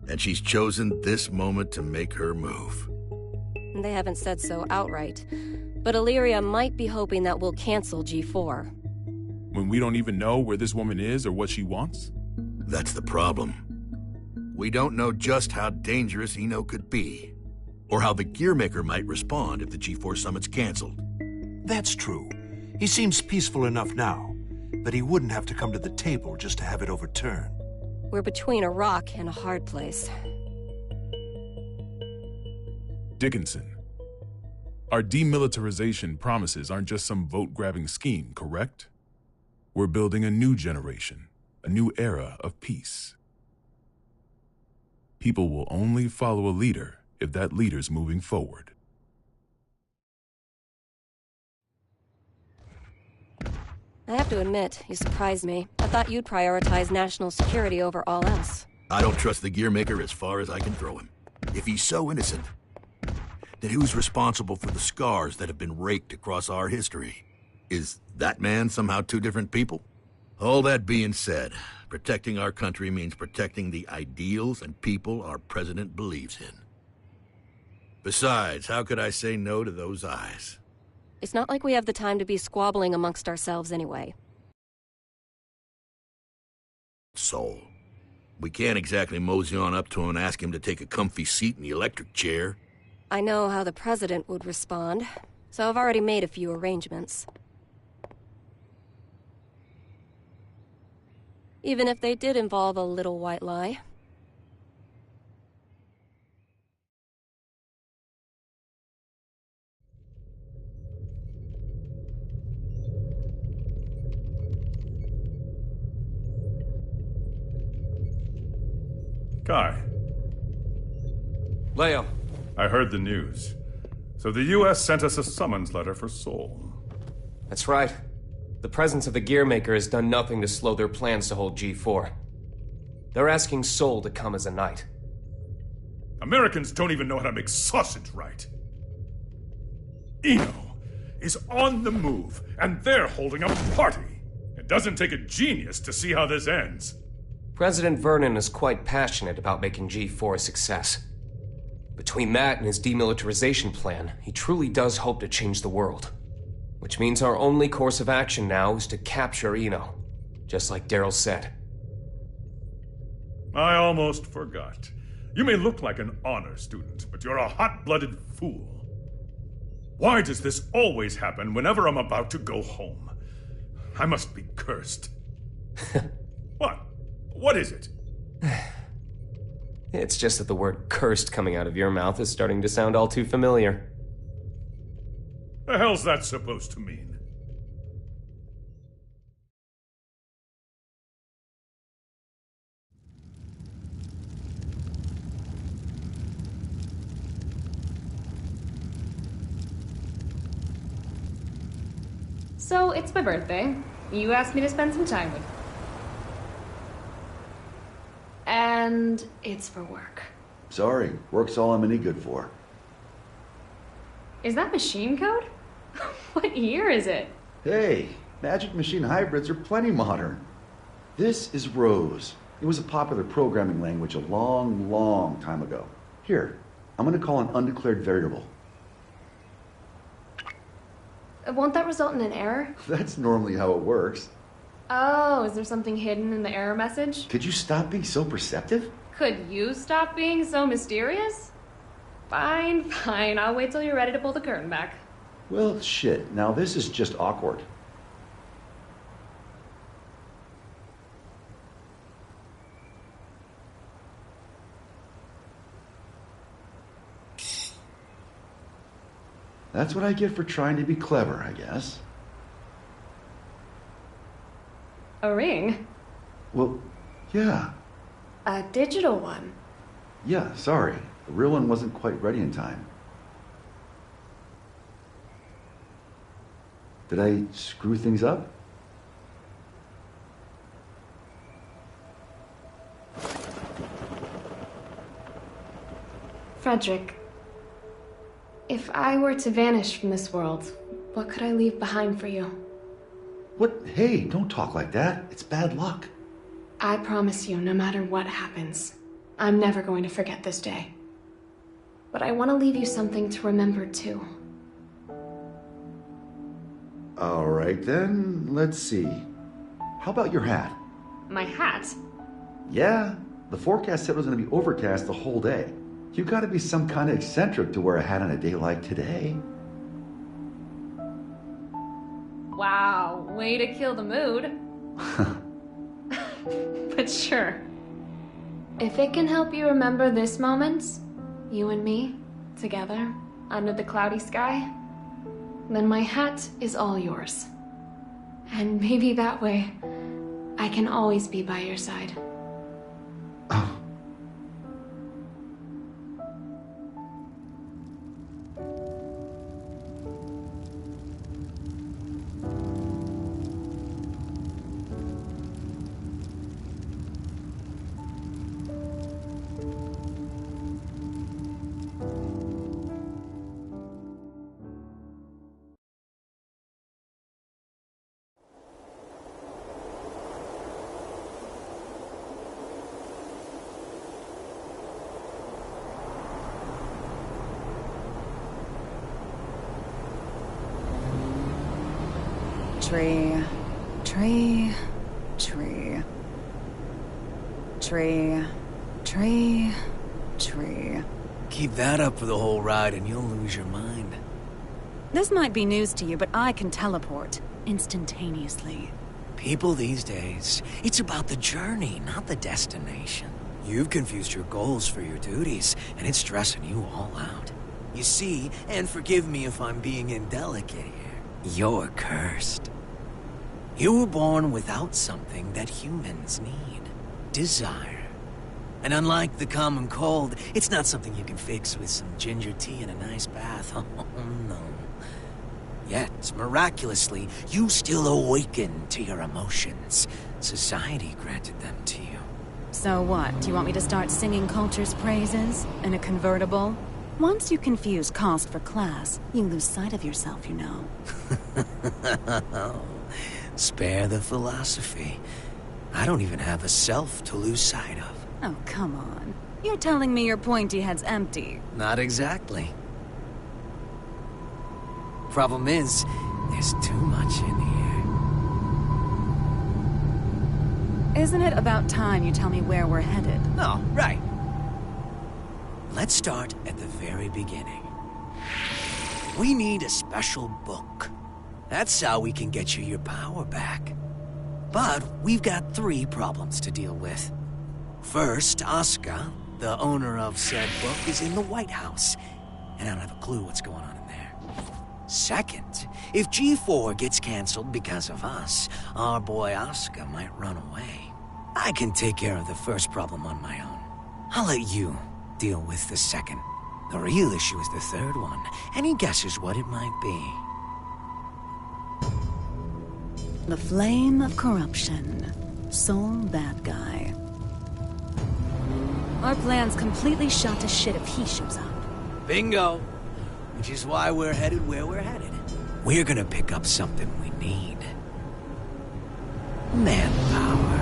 Speaker 12: And she's chosen this moment to make her move.
Speaker 10: They haven't said so outright, but Illyria might be hoping that we'll cancel G4.
Speaker 9: When we don't even know where this woman is or what she wants?
Speaker 12: That's the problem. We don't know just how dangerous Eno could be, or how the Gearmaker might respond if the G4 Summit's canceled.
Speaker 6: That's true. He seems peaceful enough now, but he wouldn't have to come to the table just to have it overturned.
Speaker 10: We're between a rock and a hard place.
Speaker 9: Dickinson, our demilitarization promises aren't just some vote-grabbing scheme, correct? We're building a new generation, a new era of peace. People will only follow a leader if that leader's moving forward.
Speaker 10: I have to admit, you surprised me. I thought you'd prioritize national security over all else.
Speaker 12: I don't trust the Gearmaker as far as I can throw him. If he's so innocent, then who's responsible for the scars that have been raked across our history? Is that man somehow two different people? All that being said, protecting our country means protecting the ideals and people our president believes in. Besides, how could I say no to those eyes?
Speaker 10: It's not like we have the time to be squabbling amongst ourselves anyway.
Speaker 12: Soul. We can't exactly mosey on up to him and ask him to take a comfy seat in the electric chair.
Speaker 10: I know how the president would respond, so I've already made a few arrangements. Even if they did involve a little white lie.
Speaker 21: Guy.
Speaker 11: Leo.
Speaker 21: I heard the news. So the U.S. sent us a summons letter for Sol.
Speaker 11: That's right. The presence of the Gearmaker has done nothing to slow their plans to hold G4. They're asking Sol to come as a knight.
Speaker 21: Americans don't even know how to make sausage right. Eno is on the move, and they're holding a party. It doesn't take a genius to see how this ends.
Speaker 11: President Vernon is quite passionate about making G4 a success. Between that and his demilitarization plan, he truly does hope to change the world. Which means our only course of action now is to capture Eno, just like Daryl said.
Speaker 21: I almost forgot. You may look like an honor student, but you're a hot-blooded fool. Why does this always happen whenever I'm about to go home? I must be cursed. What? What is it?
Speaker 11: It's just that the word cursed coming out of your mouth is starting to sound all too familiar.
Speaker 21: The hell's that supposed to mean?
Speaker 19: So, it's my birthday. You asked me to spend some time with you. And it's for work.
Speaker 7: Sorry, work's all I'm any good for.
Speaker 19: Is that machine code? What year is it?
Speaker 7: Hey, Magic Machine hybrids are plenty modern. This is Rose. It was a popular programming language a long, long time ago. Here, I'm going to call an undeclared variable.
Speaker 19: Won't that result in an error?
Speaker 7: That's normally how it works.
Speaker 19: Oh, is there something hidden in the error message?
Speaker 7: Could you stop being so perceptive?
Speaker 19: Could you stop being so mysterious? Fine, fine. I'll wait till you're ready to pull the curtain back.
Speaker 7: Well, shit. Now this is just awkward. That's what I get for trying to be clever, I guess.
Speaker 19: A ring?
Speaker 7: Well, yeah.
Speaker 19: A digital one?
Speaker 7: Yeah, sorry. The real one wasn't quite ready in time. Did I screw things up?
Speaker 19: Frederick, if I were to vanish from this world, what could I leave behind for you?
Speaker 7: What? Hey, don't talk like that. It's bad luck.
Speaker 19: I promise you, no matter what happens, I'm never going to forget this day. But I want to leave you something to remember, too.
Speaker 7: All right, then. Let's see. How about your hat?
Speaker 19: My hat?
Speaker 7: Yeah. The forecast said it was going to be overcast the whole day. You gotta be some kind of eccentric to wear a hat on a day like today.
Speaker 19: Wow, way to kill the mood. But sure. If it can help you remember this moment, you and me, together, under the cloudy sky, then my hat is all yours. And maybe that way, I can always be by your side.
Speaker 13: Tree, tree, tree.
Speaker 3: tree. Tree. Tree.
Speaker 4: Keep that up for the whole ride and you'll lose your mind.
Speaker 3: This might be news to you, but I can teleport instantaneously.
Speaker 4: People these days, it's about the journey, not the destination. You've confused your goals for your duties, and it's stressing you all out. You see, and forgive me if I'm being indelicate here, you're cursed. You were born without something that humans need. Desire. And unlike the common cold, it's not something you can fix with some ginger tea and a nice bath. Oh, no. Yet, miraculously, you still awaken to your emotions. Society granted them to you.
Speaker 3: So what? Do you want me to start singing culture's praises? In a convertible? Once you confuse cost for class, you lose sight of yourself, you know.
Speaker 4: Spare the philosophy. I don't even have a self to lose sight of.
Speaker 3: Oh, come on. You're telling me your pointy head's empty.
Speaker 4: Not exactly. Problem is, there's too much in here.
Speaker 3: Isn't it about time you tell me where we're headed?
Speaker 4: Oh, right. Let's start at the very beginning. We need a special book. That's how we can get you your power back. But we've got 3 problems to deal with. First, Asuka, the owner of said book, is in the White House, and I don't have a clue what's going on in there. Second, if G4 gets canceled because of us, our boy Asuka might run away. I can take care of the first problem on my own. I'll let you deal with the second. The real issue is the third one. Any guesses what it might be?
Speaker 3: The flame of corruption. Sole bad guy. Our plan's completely shot to shit if he shows up.
Speaker 4: Bingo! Which is why we're headed where we're headed. We're gonna pick up something we need. Manpower.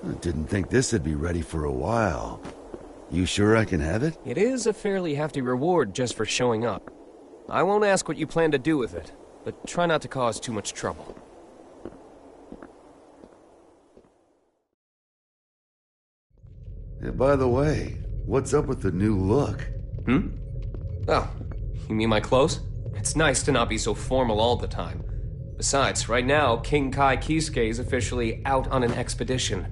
Speaker 7: I didn't think this would be ready for a while. You sure I can have it?
Speaker 11: It is a fairly hefty reward just for showing up. I won't ask what you plan to do with it, but try not to cause too much trouble.
Speaker 7: Yeah, by the way, what's up with the new look?
Speaker 11: Oh, you mean my clothes? It's nice to not be so formal all the time. Besides, right now, King Kai Kisuke is officially out on an expedition.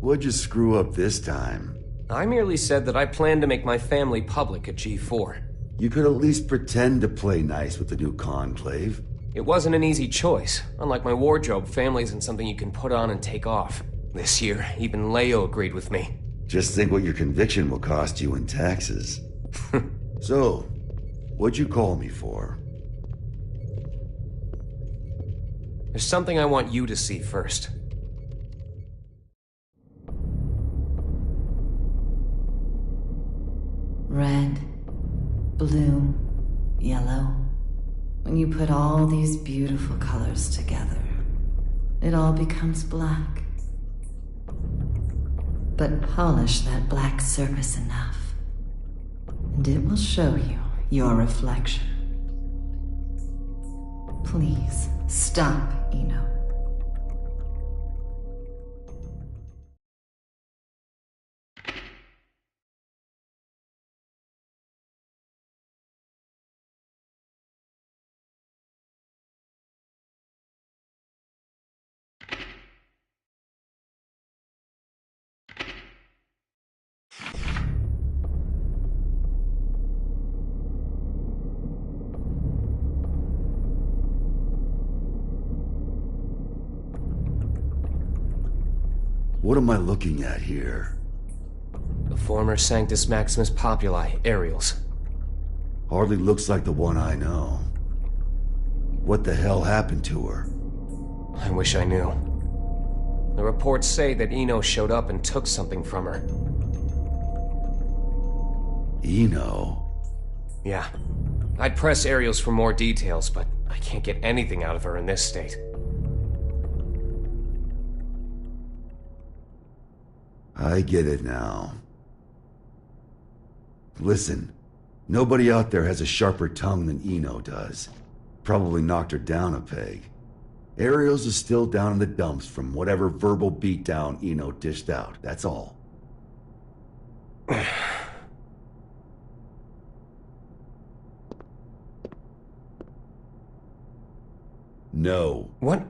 Speaker 7: What'd you screw up this time?
Speaker 11: I merely said that I plan to make my family public at G4.
Speaker 7: You could at least pretend to play nice with the new conclave.
Speaker 11: It wasn't an easy choice. Unlike my wardrobe, family isn't something you can put on and take off. This year, even Leo agreed with me.
Speaker 7: Just think what your conviction will cost you in taxes. So, what'd you call me for?
Speaker 11: There's something I want you to see first.
Speaker 3: Red, blue, yellow. When you put all these beautiful colors together, it all becomes black. But polish that black surface enough, and it will show you your reflection. Please, stop, Eno.
Speaker 7: What am I looking at here?
Speaker 11: The former Sanctus Maximus Populi, Aerials.
Speaker 7: Hardly looks like the one I know. What the hell happened to her?
Speaker 11: I wish I knew. The reports say that Eno showed up and took something from her.
Speaker 7: Eno?
Speaker 11: Yeah. I'd press Ariels for more details, but I can't get anything out of her in this state.
Speaker 7: I get it now. Listen, nobody out there has a sharper tongue than Eno does. Probably knocked her down a peg. Ariels is still down in the dumps from whatever verbal beatdown Eno dished out, that's all. No.
Speaker 11: What?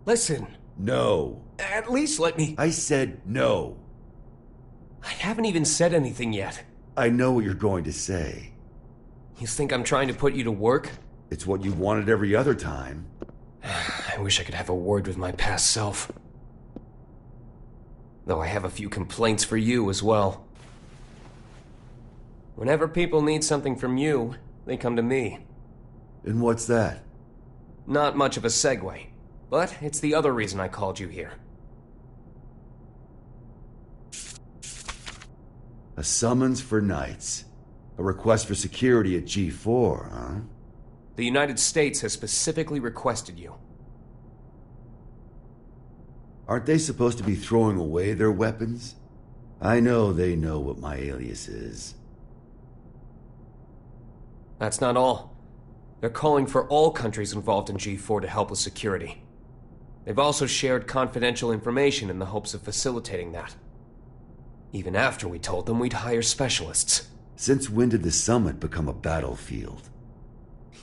Speaker 11: Listen.
Speaker 7: No.
Speaker 11: At least let me...
Speaker 7: I said no.
Speaker 11: I haven't even said anything yet.
Speaker 7: I know what you're going to say.
Speaker 11: You think I'm trying to put you to work?
Speaker 7: It's what you wanted every other time.
Speaker 11: I wish I could have a word with my past self. Though I have a few complaints for you as well. Whenever people need something from you, they come to me.
Speaker 7: And what's that?
Speaker 11: Not much of a segue, but it's the other reason I called you here.
Speaker 7: A summons for Knights. A request for security at G4, huh?
Speaker 11: The United States has specifically requested you.
Speaker 7: Aren't they supposed to be throwing away their weapons? I know they know what my alias is.
Speaker 11: That's not all. They're calling for all countries involved in G4 to help with security. They've also shared confidential information in the hopes of facilitating that. Even after we told them we'd hire specialists.
Speaker 7: Since when did the summit become a battlefield?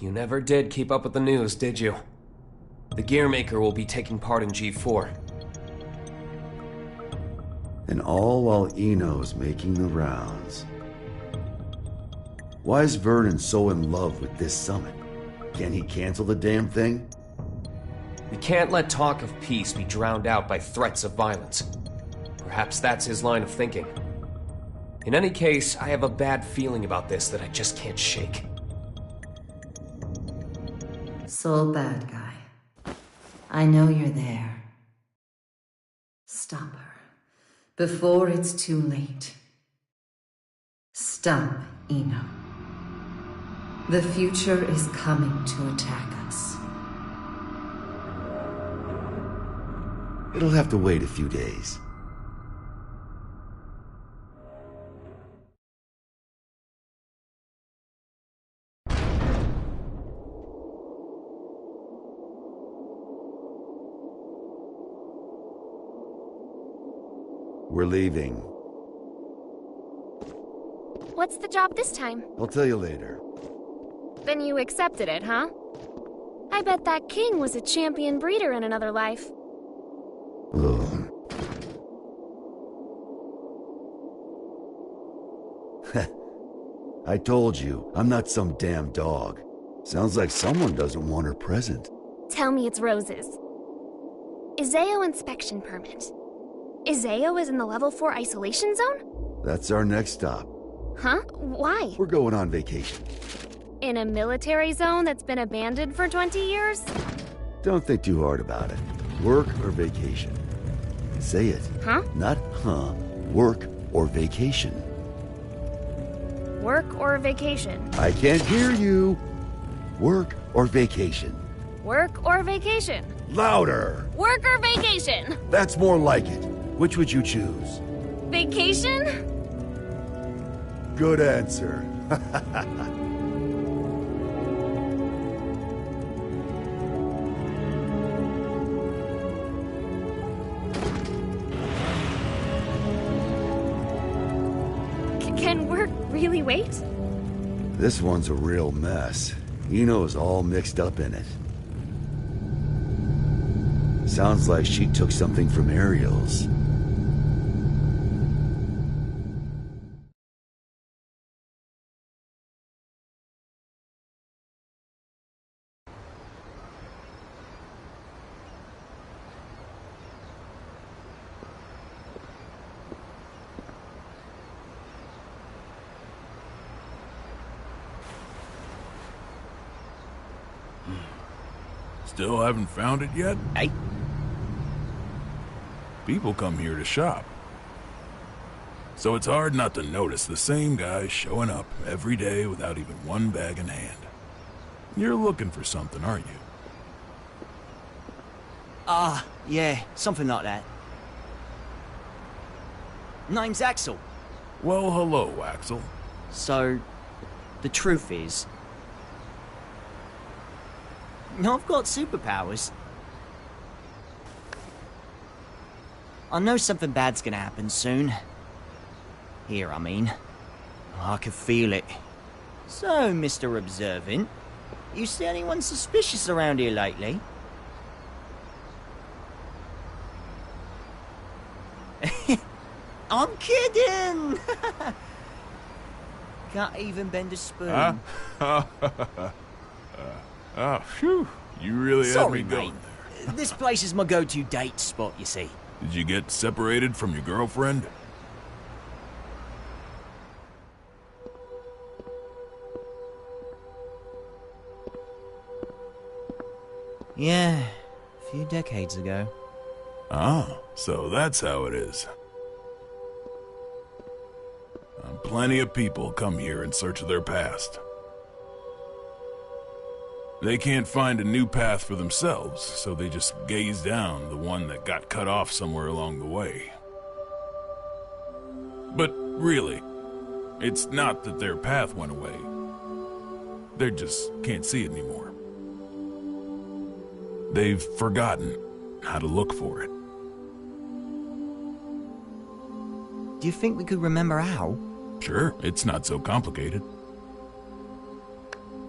Speaker 11: You never did keep up with the news, did you? The Gearmaker will be taking part in G4.
Speaker 7: And all while Eno's making the rounds. Why is Vernon so in love with this summit? Can he cancel the damn thing?
Speaker 11: We can't let talk of peace be drowned out by threats of violence. Perhaps that's his line of thinking. In any case, I have a bad feeling about this that I just can't shake.
Speaker 3: Soul bad guy. I know you're there. Stop her. Before it's too late. Stop, Eno. The future is coming to attack us.
Speaker 7: It'll have to wait a few days. We're leaving.
Speaker 13: What's the job this time?
Speaker 7: I'll tell you later.
Speaker 13: Then you accepted it, huh? I bet that king was a champion breeder in another life.
Speaker 7: Ugh. I told you, I'm not some damn dog. Sounds like someone doesn't want her present.
Speaker 13: Tell me it's roses. Izeo inspection permit. Izeo is in the level 4 isolation zone?
Speaker 7: That's our next stop.
Speaker 13: Huh? Why?
Speaker 7: We're going on vacation.
Speaker 13: In a military zone that's been abandoned for 20 years?
Speaker 7: Don't think too hard about it. Work or vacation? Say it.
Speaker 13: Huh?
Speaker 7: Not huh. Work or vacation.
Speaker 13: Work or vacation?
Speaker 7: I can't hear you. Work or vacation?
Speaker 13: Work or vacation?
Speaker 7: Louder!
Speaker 13: Work or vacation?
Speaker 7: That's more like it. Which would you choose?
Speaker 13: Vacation?
Speaker 7: Good answer.
Speaker 13: Can work really wait?
Speaker 7: This one's a real mess. Eno's all mixed up in it. Sounds like she took something from Ariel's.
Speaker 9: Still haven't found it yet?
Speaker 18: Hey?
Speaker 9: People come here to shop. So it's hard not to notice the same guy showing up every day without even one bag in hand. You're looking for something, aren't you?
Speaker 14: Yeah, something like that. Name's Axel.
Speaker 9: Well, hello, Axel.
Speaker 14: So, the truth is, I've got superpowers. I know something bad's gonna happen soon. Here, I mean. I can feel it. So, Mr. Observant, you see anyone suspicious around here lately? I'm kidding! Can't even bend a spoon.
Speaker 9: Oh, phew. You really had me going there.
Speaker 14: This place is my go-to date spot, you see.
Speaker 9: Did you get separated from your girlfriend?
Speaker 14: Yeah, a few decades ago.
Speaker 9: Ah, so that's how it is. Plenty of people come here in search of their past. They can't find a new path for themselves, so they just gaze down the one that got cut off somewhere along the way. But really, it's not that their path went away. They just can't see it anymore. They've forgotten how to look for it.
Speaker 14: Do you think we could remember how?
Speaker 9: Sure, it's not so complicated.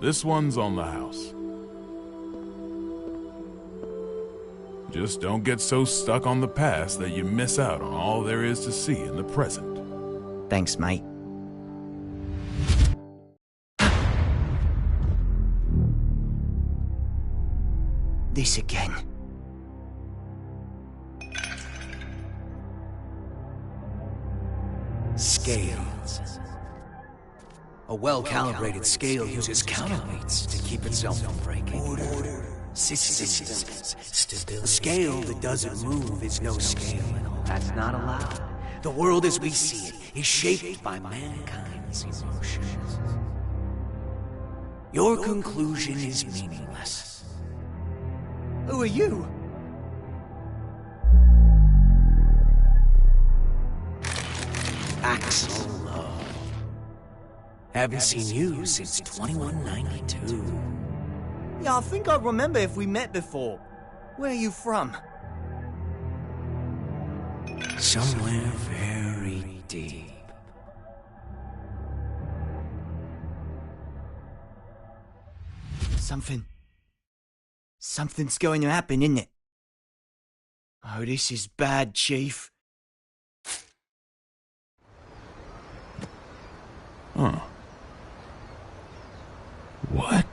Speaker 9: This one's on the house. Just don't get so stuck on the past that you miss out on all there is to see in the present.
Speaker 14: Thanks, mate. This again.
Speaker 4: Scales. A well-calibrated scale uses counterweights to keep itself from breaking. Order, systems, stability. A scale that doesn't move is no scale at all. That's not allowed. The world as we see it is shaped by mankind's emotions. Your conclusion is meaningless.
Speaker 14: Who are you?
Speaker 4: Axel Love. Haven't seen you since 2192.
Speaker 14: Yeah, I think I remember if we met before. Where are you from?
Speaker 4: Somewhere very deep.
Speaker 14: Something's going to happen, isn't it? Oh, this is bad, Chief.
Speaker 9: Huh. What?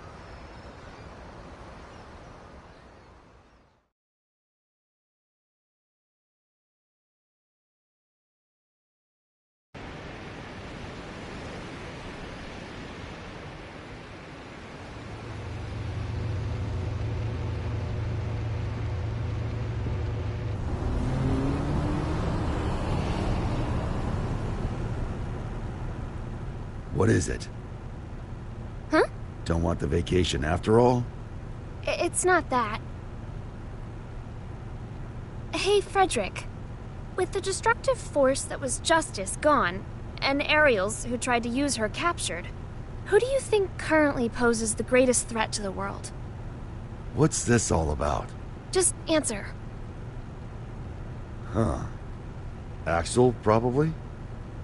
Speaker 7: What is it?
Speaker 13: Huh?
Speaker 7: Don't want the vacation after all?
Speaker 13: It's not that. Hey, Frederick. With the destructive force that was Justice gone, and Ariel's, who tried to use her, captured, who do you think currently poses the greatest threat to the world?
Speaker 7: What's this all about?
Speaker 13: Just answer.
Speaker 7: Huh. Axel, probably?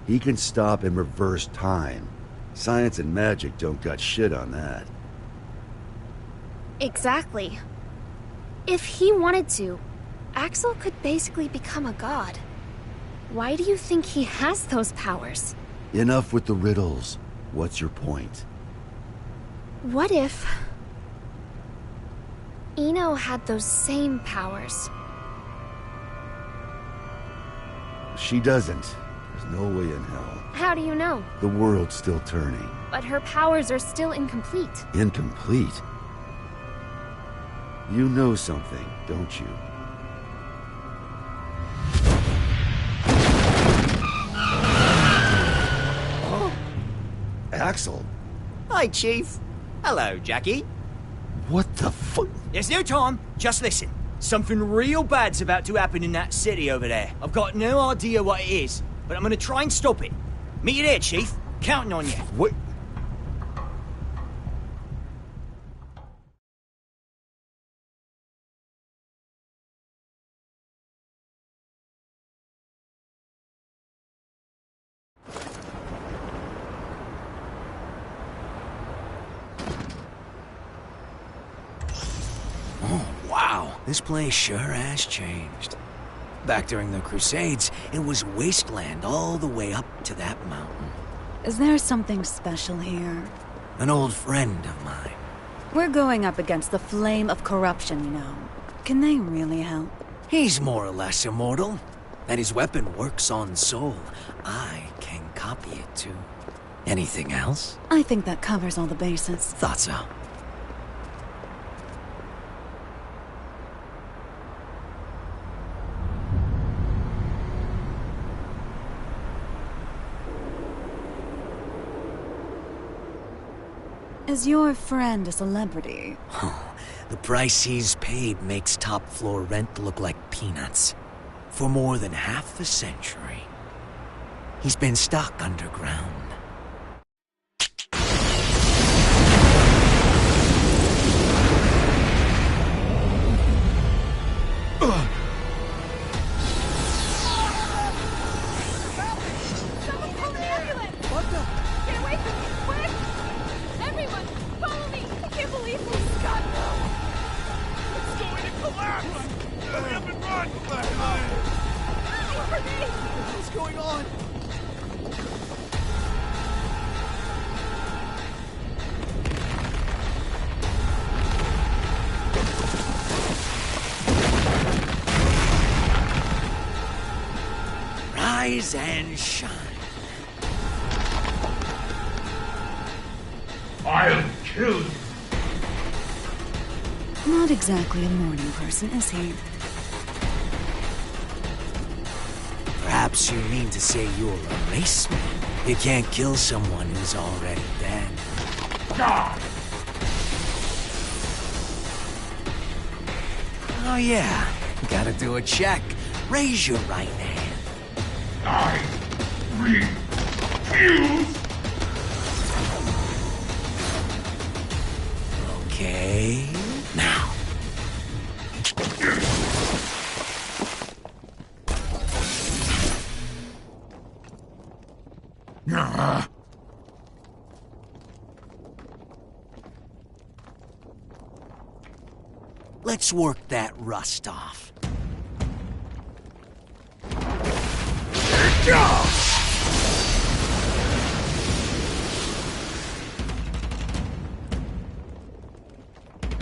Speaker 7: He can stop and reverse time. Science and magic don't got shit on that.
Speaker 13: Exactly. If he wanted to, Axel could basically become a god. Why do you think he has those powers?
Speaker 7: Enough with the riddles. What's your point?
Speaker 13: What if Eno had those same powers?
Speaker 7: She doesn't. There's no way in hell.
Speaker 13: How do you know?
Speaker 7: The world's still turning.
Speaker 13: But her powers are still incomplete.
Speaker 7: Incomplete? You know something, don't you?
Speaker 14: Oh.
Speaker 7: Axel?
Speaker 14: Hi, Chief. Hello, Jackie.
Speaker 7: What the fuck?
Speaker 14: There's no time. Just listen. Something real bad's about to happen in that city over there. I've got no idea what it is, but I'm gonna try and stop it. Meet you there, Chief. Counting on you.
Speaker 7: What?
Speaker 4: Wow, this place sure has changed. Back during the Crusades, it was wasteland all the way up to that mountain.
Speaker 3: Is there something special here?
Speaker 4: An old friend of mine.
Speaker 3: We're going up against the flame of corruption, you know. Can they really help?
Speaker 4: He's more or less immortal, and his weapon works on soul. I can copy it too. Anything else?
Speaker 3: I think that covers all the bases.
Speaker 4: Thought so.
Speaker 3: Is your friend a celebrity?
Speaker 4: The price he's paid makes top floor rent look like peanuts. For more than half a century, he's been stuck underground. Rise and shine.
Speaker 2: I'll kill you.
Speaker 3: Not exactly a morning person, is he?
Speaker 4: Perhaps you mean to say you're a race man. You can't kill someone who's already dead.
Speaker 2: God!
Speaker 4: Oh yeah, gotta do a check. Raise your right hand.
Speaker 2: I refuse.
Speaker 4: Okay, now. Let's work that rust off.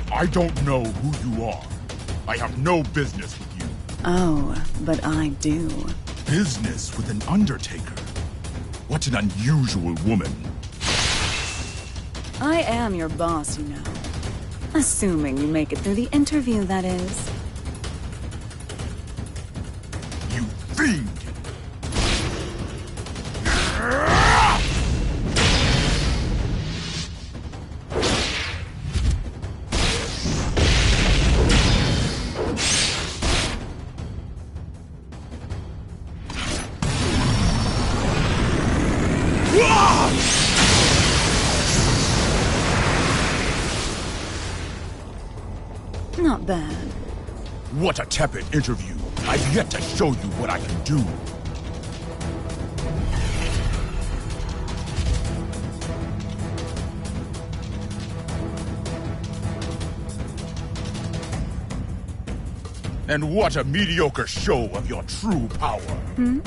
Speaker 2: I don't know who you are. I have no business with you.
Speaker 3: Oh, but I do.
Speaker 2: Business with an undertaker? What an unusual woman.
Speaker 3: I am your boss, you know. Assuming you make it through the interview, that is.
Speaker 2: You fiend!
Speaker 3: Not bad.
Speaker 2: What a tepid interview. I've yet to show you what I can do. And what a mediocre show of your true power.
Speaker 3: Hmm?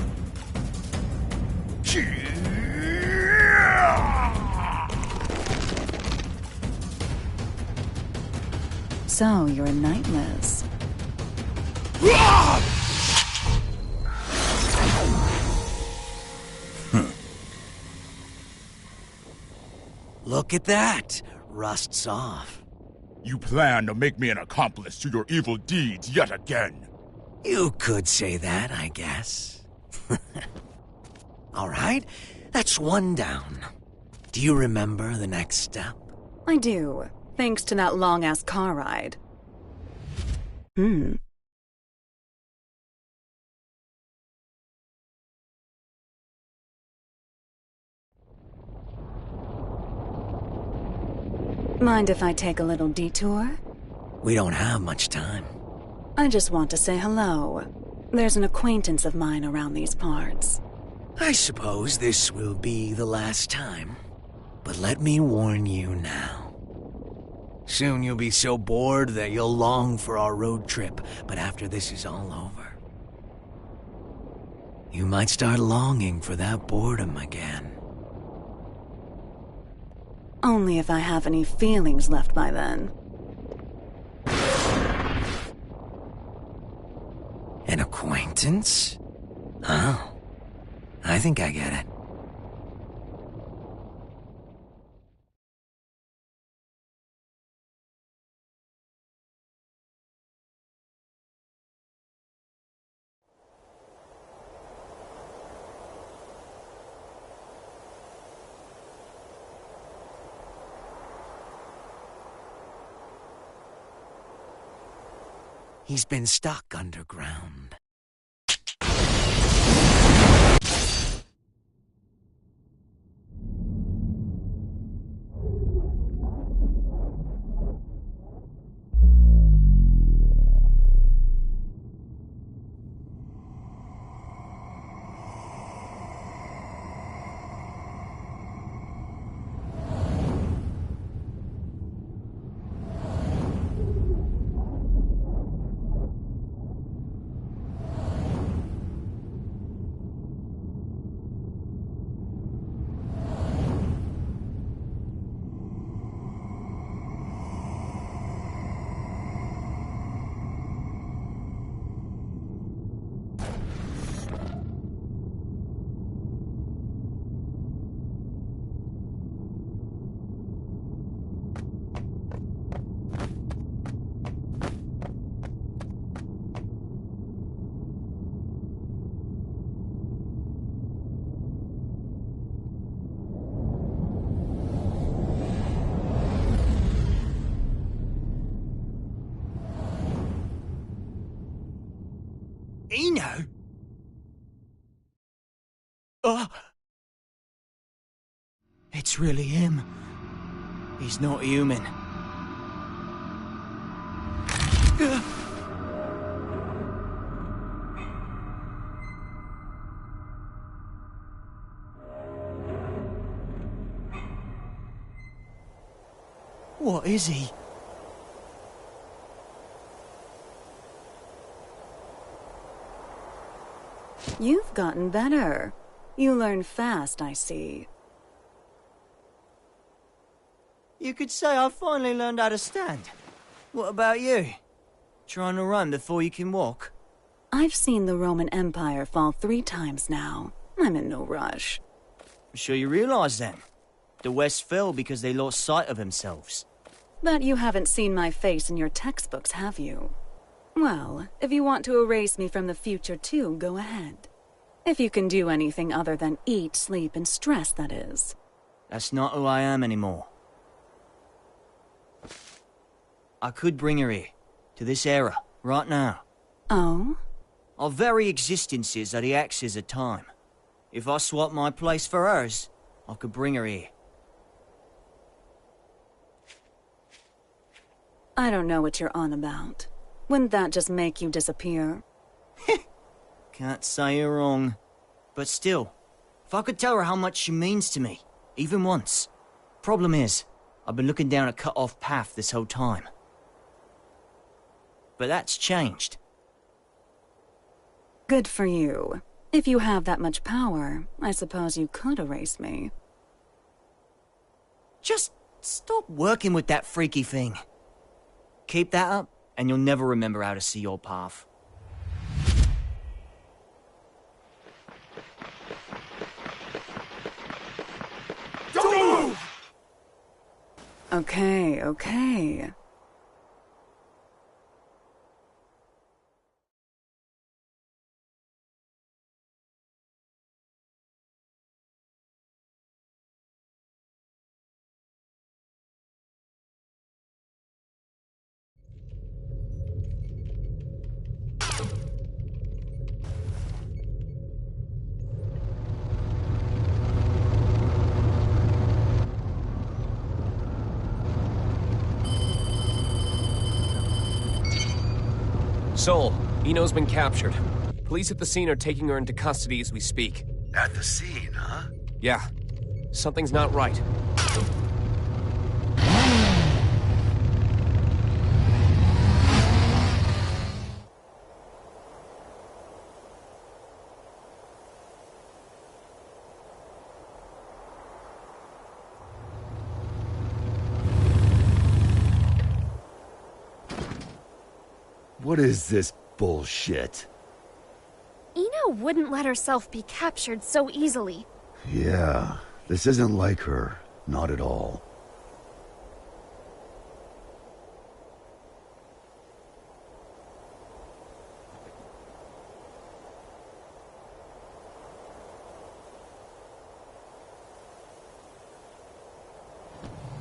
Speaker 3: So, you're a Nightless.
Speaker 4: Look at that. Rust's off.
Speaker 2: You plan to make me an accomplice to your evil deeds yet again.
Speaker 4: You could say that, I guess. All right, that's one down. Do you remember the next step?
Speaker 3: I do, thanks to that long-ass car ride. Mind if I take a little detour?
Speaker 4: We don't have much time.
Speaker 3: I just want to say hello. There's an acquaintance of mine around these parts.
Speaker 4: I suppose this will be the last time. But let me warn you now. Soon you'll be so bored that you'll long for our road trip, but after this is all over, you might start longing for that boredom again.
Speaker 3: Only if I have any feelings left by then.
Speaker 4: An acquaintance? Oh, I think I get it. He's been stuck underground.
Speaker 14: Eno? Oh! It's really him. He's not human. What is he?
Speaker 3: You've gotten better. You learn fast, I see.
Speaker 14: You could say I finally learned how to stand. What about you? Trying to run before you can walk?
Speaker 3: I've seen the Roman Empire fall 3 times now. I'm in no rush.
Speaker 14: I'm sure you realize then. The West fell because they lost sight of themselves.
Speaker 3: But you haven't seen my face in your textbooks, have you? Well, if you want to erase me from the future too, go ahead. If you can do anything other than eat, sleep, and stress, that is.
Speaker 14: That's not who I am anymore. I could bring her here, to this era, right now.
Speaker 3: Oh?
Speaker 14: Our very existences are the axis of time. If I swap my place for hers, I could bring her here.
Speaker 3: I don't know what you're on about. Wouldn't that just make you disappear?
Speaker 14: Can't say you're wrong. But still, if I could tell her how much she means to me, even once. Problem is, I've been looking down a cut-off path this whole time. But that's changed.
Speaker 3: Good for you. If you have that much power, I suppose you could erase me.
Speaker 14: Just stop working with that freaky thing. Keep that up, and you'll never remember how to see your path.
Speaker 3: Okay.
Speaker 11: Sol, Eno's been captured. Police at the scene are taking her into custody as we speak.
Speaker 7: At the scene, huh?
Speaker 11: Yeah. Something's not right.
Speaker 7: What is this bullshit?
Speaker 13: Eno wouldn't let herself be captured so easily.
Speaker 7: Yeah, this isn't like her. Not at all.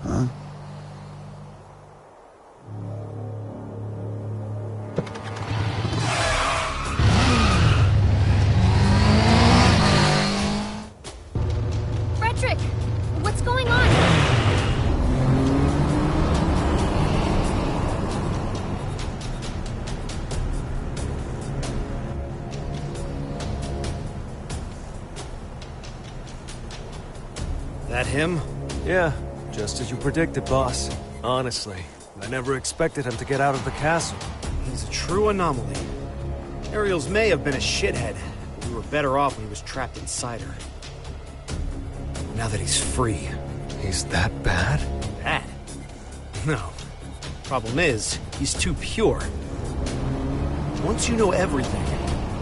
Speaker 7: Huh?
Speaker 13: Frederick! What's going on?
Speaker 4: That him?
Speaker 1: Yeah, just as you predicted, boss. Honestly, I never expected him to get out of the castle.
Speaker 4: He's a true anomaly. Ariels may have been a shithead, but we were better off when he was trapped inside her. Now that he's free...
Speaker 1: He's that bad?
Speaker 4: Bad? No. Problem is, he's too pure. Once you know everything,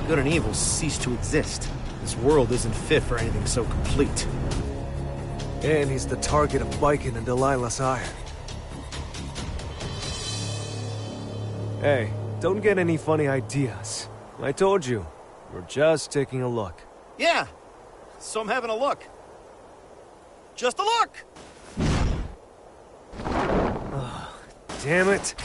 Speaker 4: good and evil cease to exist. This world isn't fit for anything so complete.
Speaker 1: And he's the target of Biken and Delilah's ire. Hey, don't get any funny ideas. I told you, we're just taking a look.
Speaker 4: Yeah, so I'm having a look. Just a look!
Speaker 1: Oh, damn it.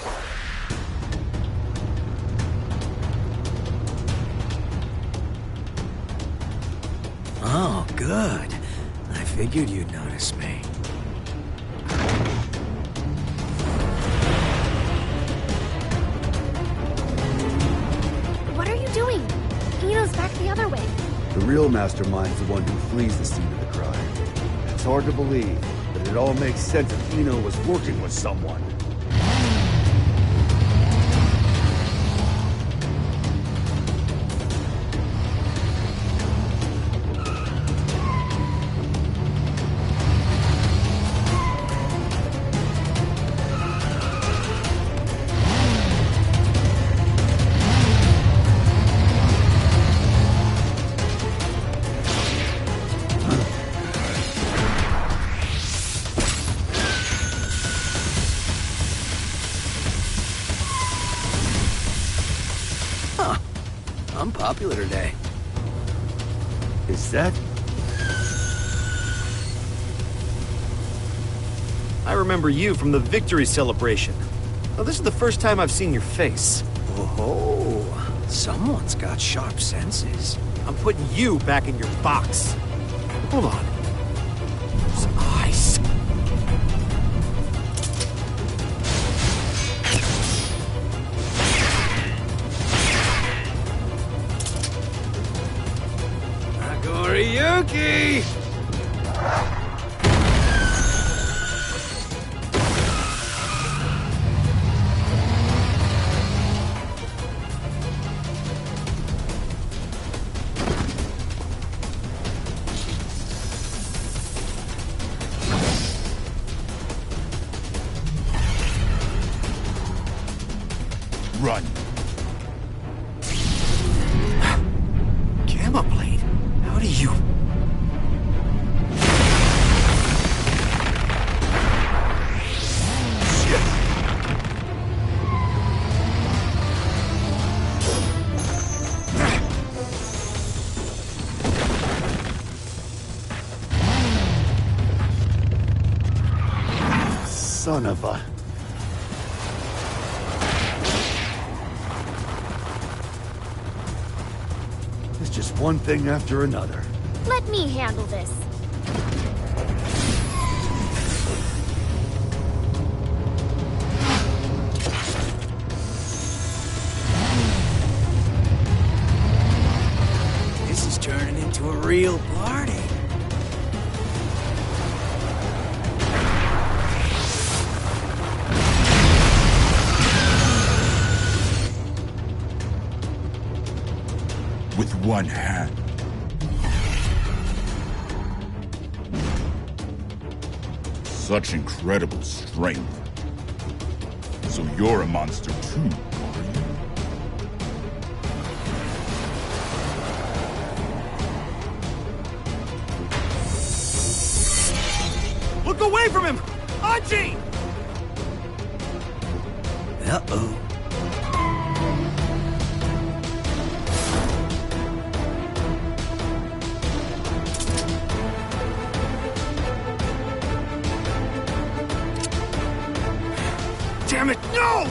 Speaker 4: Oh, good. I figured you'd notice me.
Speaker 13: What are you doing? Eno's back the other way.
Speaker 7: The real mastermind's the one who flees the scene of the crime. It's hard to believe, but it all makes sense if Eno was working with someone.
Speaker 4: I'm popular today.
Speaker 7: Is that?
Speaker 4: I remember you from the victory celebration. Now, this is the first time I've seen your face.
Speaker 14: Oh, someone's got sharp senses.
Speaker 4: I'm putting you back in your box. Hold on. Those eyes. Yuki!
Speaker 2: Run.
Speaker 4: Gamma blade? How do you...
Speaker 7: Son of a... It's just one thing after another.
Speaker 13: Let me handle this.
Speaker 4: real party.
Speaker 2: With one hand. Such incredible strength. So you're a monster too, are you?
Speaker 1: Look away from him! Archie!
Speaker 4: Uh-oh.
Speaker 1: Damn it, no!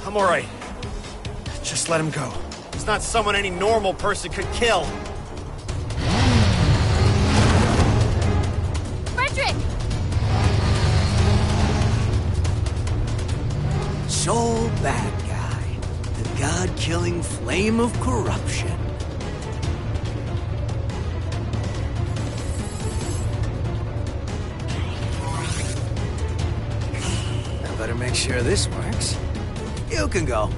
Speaker 1: I'm alright. Just let him go. He's not someone any normal person could kill.
Speaker 13: Frederick!
Speaker 4: Sole bad guy. The god-killing flame of corruption. I better make sure this works. You can go.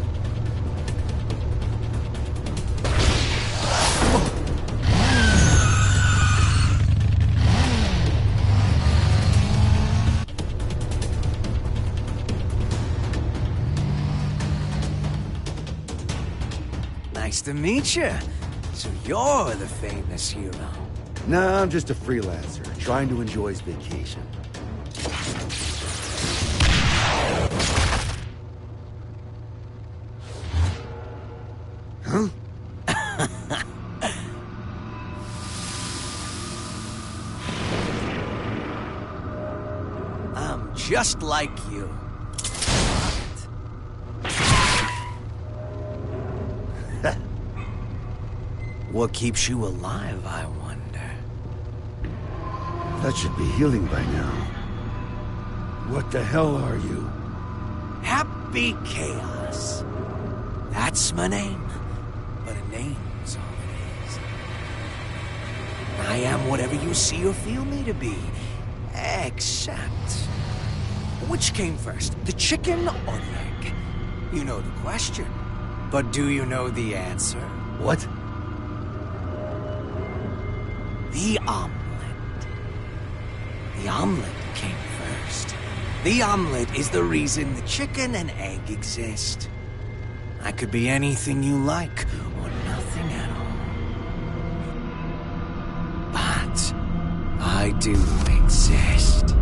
Speaker 4: Nice to meet you. So you're the famous hero.
Speaker 7: Nah, I'm just a freelancer, trying to enjoy his vacation. Huh?
Speaker 4: I'm just like you. What keeps you alive, I wonder?
Speaker 7: That should be healing by now. What the hell are you?
Speaker 4: Happy Chaos. That's my name. But a name's all it is. I am whatever you see or feel me to be. Except... which came first, the chicken or the egg? You know the question. But do you know the answer?
Speaker 7: What?
Speaker 4: The omelet. The omelet came first. The omelet is the reason the chicken and egg exist. I could be anything you like, or nothing at all. But I do exist.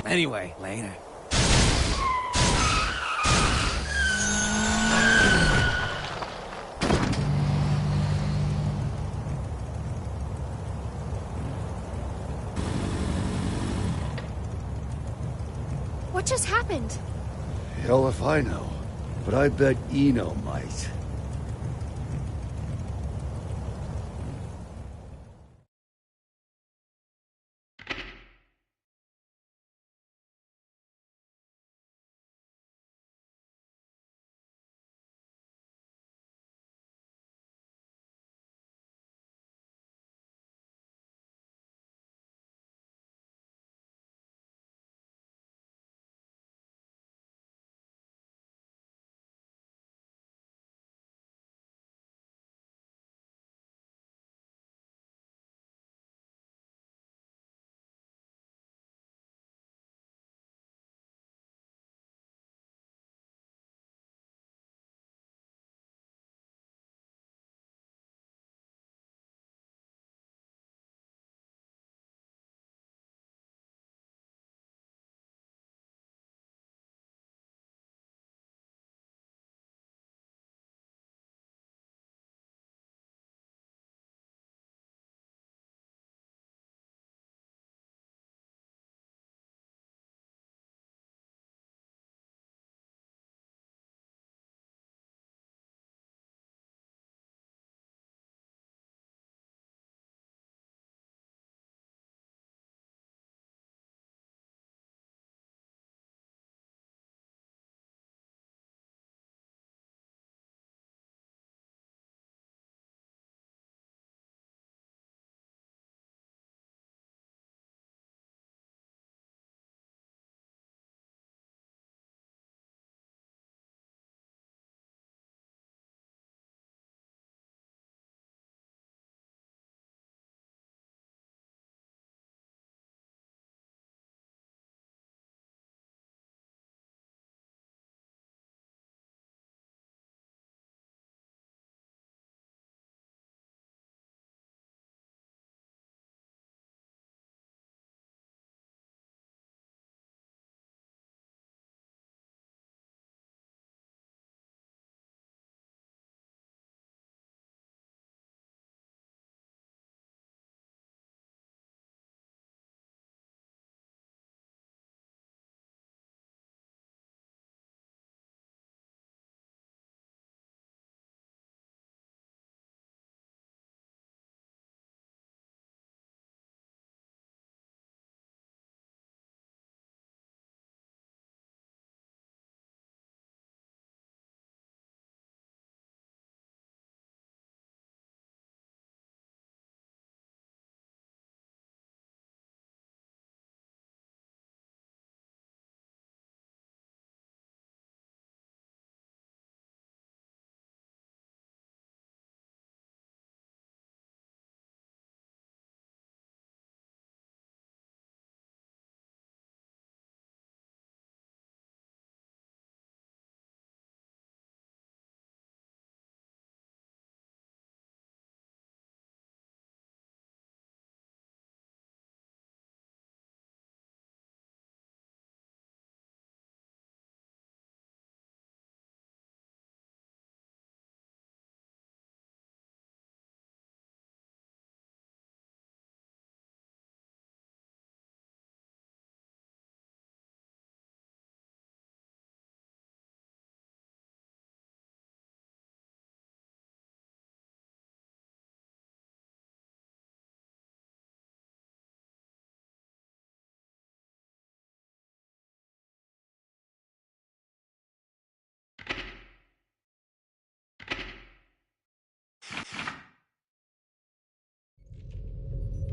Speaker 4: Anyway, later.
Speaker 13: What just happened?
Speaker 7: Hell if I know. But I bet Eno might.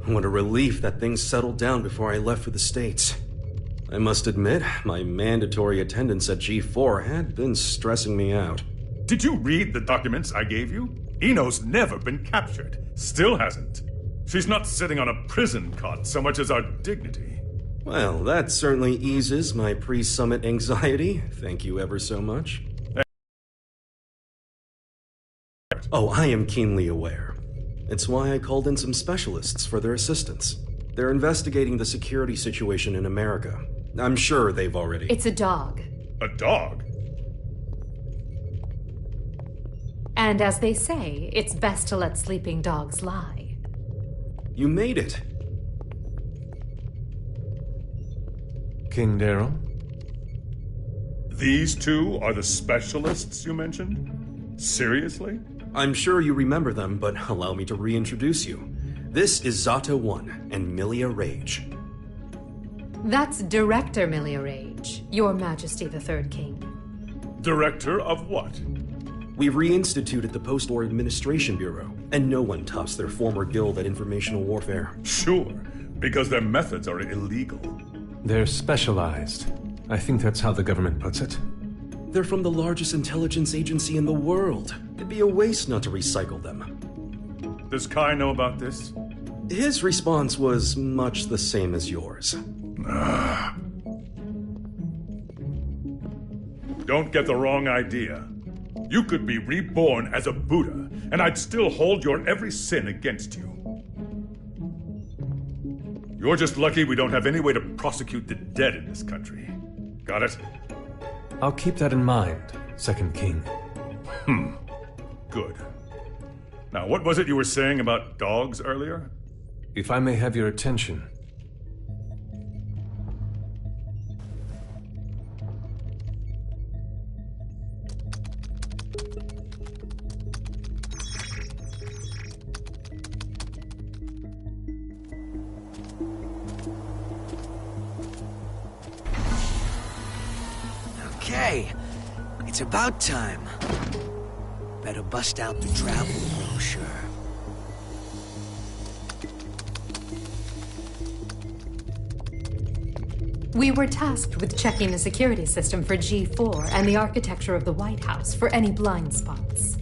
Speaker 15: What a relief that things settled down before I left for the States. I must admit, my mandatory attendance at G4 had been stressing me out.
Speaker 21: Did you read the documents I gave you? Eno's never been captured. Still hasn't. She's not sitting on a prison cot so much as our dignity.
Speaker 15: Well, that certainly eases my pre-summit anxiety. Thank you ever so much. Oh, I am keenly aware. It's why I called in some specialists for their assistance. They're investigating the security situation in America. I'm sure they've already...
Speaker 20: It's a dog.
Speaker 21: A dog?
Speaker 20: And as they say, it's best to let sleeping dogs lie.
Speaker 15: You made it.
Speaker 1: King Daryl?
Speaker 21: These two are the specialists you mentioned? Seriously?
Speaker 15: I'm sure you remember them, but allow me to reintroduce you. This is Zata 1 and Milia Rage.
Speaker 20: That's Director Milia Rage, Your Majesty the Third King.
Speaker 21: Director of what?
Speaker 15: We reinstituted the Post-War Administration Bureau, and no one tops their former guild at informational warfare.
Speaker 21: Sure, because their methods are illegal.
Speaker 1: They're specialized. I think that's how the government puts it.
Speaker 15: They're from the largest intelligence agency in the world. It'd be a waste not to recycle them.
Speaker 21: Does Kai know about this?
Speaker 15: His response was much the same as yours.
Speaker 21: Don't get the wrong idea. You could be reborn as a Buddha, and I'd still hold your every sin against you. You're just lucky we don't have any way to prosecute the dead in this country. Got it?
Speaker 1: I'll keep that in mind, Second King.
Speaker 21: Good. Now, what was it you were saying about dogs earlier?
Speaker 1: If I may have your attention.
Speaker 4: Okay, it's about time. Better bust out the travel brochure.
Speaker 20: We were tasked with checking the security system for G4 and the architecture of the White House for any blind spots.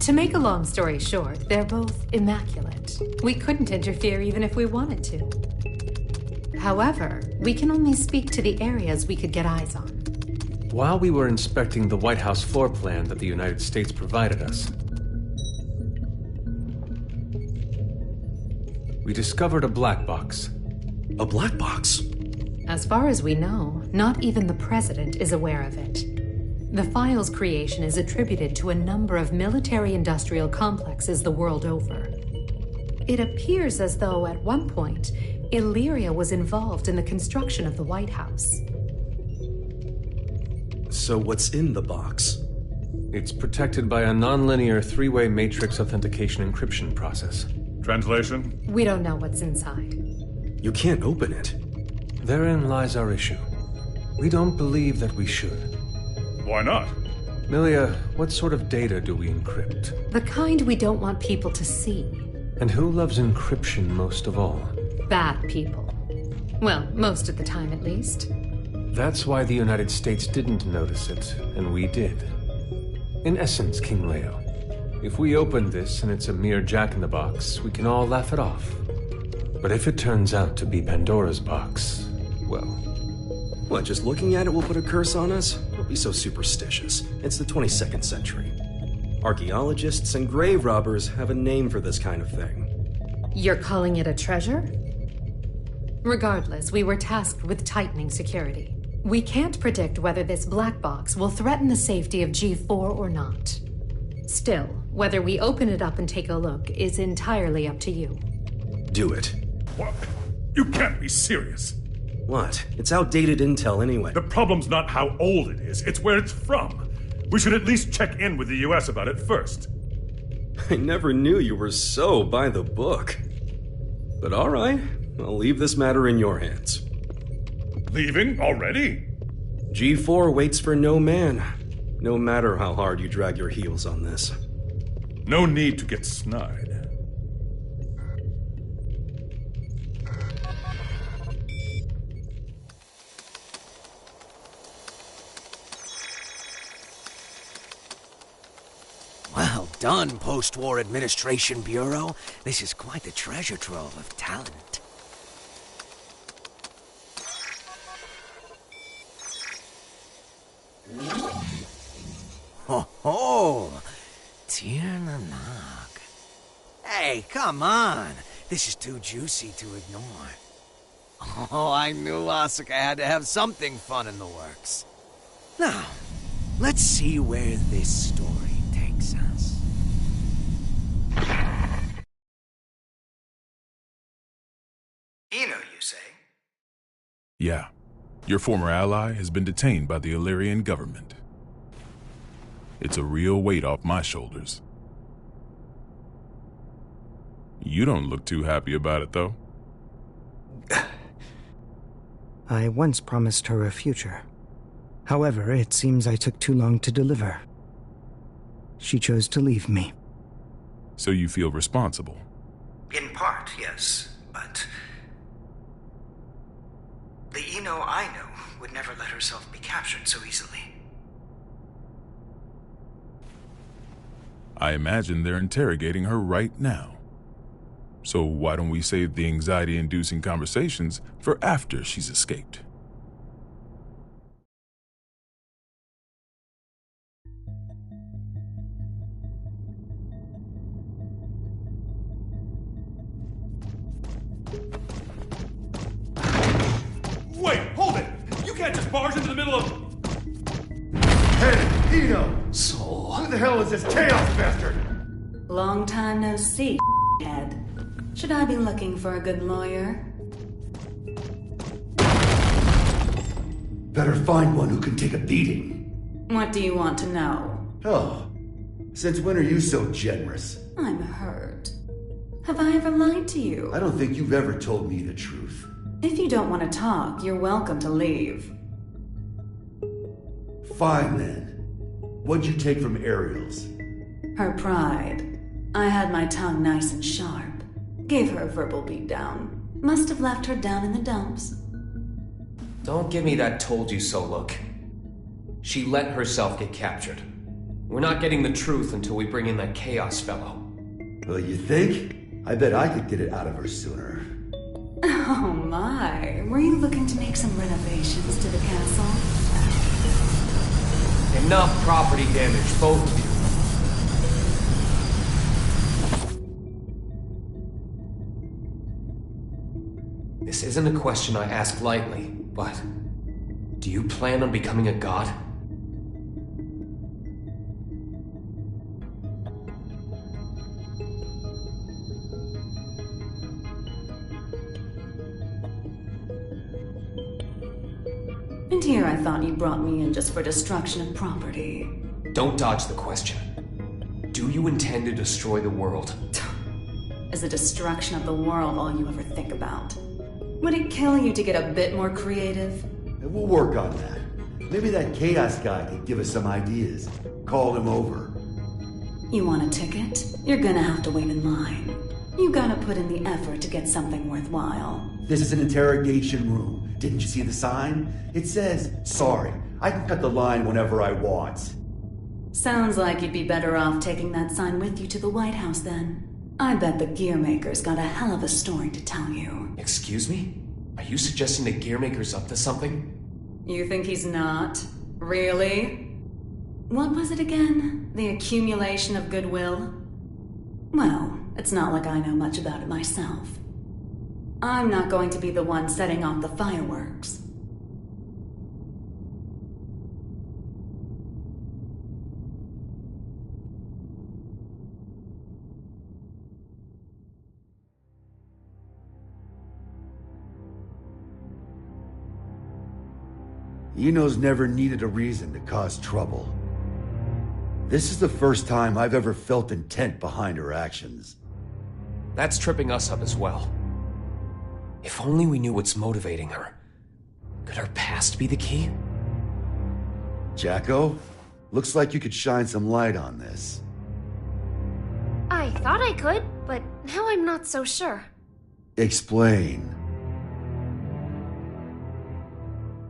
Speaker 20: To make a long story short, they're both immaculate. We couldn't interfere even if we wanted to. However, we can only speak to the areas we could get eyes on.
Speaker 1: While we were inspecting the White House floor plan that the United States provided us, we discovered a black box.
Speaker 15: A black box?
Speaker 20: As far as we know, not even the President is aware of it. The file's creation is attributed to a number of military-industrial complexes the world over. It appears as though, at one point, Illyria was involved in the construction of the White House.
Speaker 15: So what's in the box?
Speaker 1: It's protected by a non-linear three-way matrix authentication encryption process.
Speaker 21: Translation?
Speaker 20: We don't know what's inside.
Speaker 15: You can't open it.
Speaker 1: Therein lies our issue. We don't believe that we should.
Speaker 21: Why not?
Speaker 1: Milia, what sort of data do we encrypt?
Speaker 20: The kind we don't want people to see.
Speaker 1: And who loves encryption most of all?
Speaker 20: Bad people. Well, most of the time at least.
Speaker 1: That's why the United States didn't notice it, and we did. In essence, King Leo, if we open this and it's a mere jack-in-the-box, we can all laugh it off. But if it turns out to be Pandora's box, well...
Speaker 15: What, just looking at it will put a curse on us? Don't be so superstitious. It's the 22nd century. Archaeologists and grave robbers have a name for this kind of thing.
Speaker 20: You're calling it a treasure? Regardless, we were tasked with tightening security. We can't predict whether this black box will threaten the safety of G4 or not. Still, whether we open it up and take a look is entirely up to you.
Speaker 15: Do it.
Speaker 21: What? You can't be serious.
Speaker 15: What? It's outdated intel anyway.
Speaker 21: The problem's not how old it is, it's where it's from. We should at least check in with the US about it first.
Speaker 15: I never knew you were so by the book. But all right, I'll leave this matter in your hands.
Speaker 21: Leaving already?
Speaker 15: G4 waits for no man, no matter how hard you drag your heels on this.
Speaker 21: No need to get snide.
Speaker 18: done, Post-War Administration Bureau. This is quite the treasure trove of talent. Ho ho! Tiernanak. Hey, come on! This is too juicy to ignore. Oh, I knew Asuka had to have something fun in the works. Now, let's see where this story takes us.
Speaker 8: Eno, you say?
Speaker 9: Yeah. Your former ally has been detained by the Illyrian government. It's a real weight off my shoulders. You don't look too happy about it, though.
Speaker 8: I once promised her a future. However, it seems I took too long to deliver. She chose to leave me.
Speaker 9: So you feel responsible?
Speaker 8: In part, yes, but... the Eno I know would never let herself be captured so easily.
Speaker 9: I imagine they're interrogating her right now. So why don't we save the anxiety-inducing conversations for after she's escaped?
Speaker 17: Wait, hold it! You can't just barge into the middle of...
Speaker 22: Hey, Eno! So... who the hell is this chaos bastard?
Speaker 3: Long time no see, head. Should I be looking for a good lawyer?
Speaker 7: Better find one who can take a beating.
Speaker 3: What do you want to know?
Speaker 7: Oh, since when are you so generous?
Speaker 3: I'm hurt. Have I ever lied to you?
Speaker 7: I don't think you've ever told me the truth.
Speaker 3: If you don't want to talk, you're welcome to leave.
Speaker 7: Fine then. What'd you take from Ariel's?
Speaker 3: Her pride. I had my tongue nice and sharp. Gave her a verbal beatdown. Must have left her down in the dumps.
Speaker 11: Don't give me that told-you-so look. She let herself get captured. We're not getting the truth until we bring in that Chaos fellow.
Speaker 7: Well, you think? I bet I could get it out of her sooner.
Speaker 3: Oh my, were you looking to make some renovations to the castle?
Speaker 11: Enough property damage, both of you. This isn't a question I ask lightly, but do you plan on becoming a god?
Speaker 3: And here I thought you brought me in just for destruction of property.
Speaker 11: Don't dodge the question. Do you intend to destroy the world?
Speaker 3: Is the destruction of the world all you ever think about? Would it kill you to get a bit more creative?
Speaker 7: We'll work on that. Maybe that Chaos guy could give us some ideas. Call him over.
Speaker 3: You want a ticket? You're gonna have to wait in line. You gotta put in the effort to get something worthwhile.
Speaker 7: This is an interrogation room. Didn't you see the sign? It says, sorry, I can cut the line whenever I want.
Speaker 3: Sounds like you'd be better off taking that sign with you to the White House then. I bet the Gearmaker's got a hell of a story to tell you.
Speaker 11: Excuse me? Are you suggesting the Gearmaker's up to something?
Speaker 3: You think he's not? Really? What was it again? The accumulation of goodwill? Well, it's not like I know much about it myself. I'm not going to be the one setting off the fireworks.
Speaker 7: Eno's never needed a reason to cause trouble. This is the first time I've ever felt intent behind her actions.
Speaker 11: That's tripping us up as well. If only we knew what's motivating her. Could her past be the key?
Speaker 7: Jacko, looks like you could shine some light on this.
Speaker 13: I thought I could, but now I'm not so sure.
Speaker 7: Explain.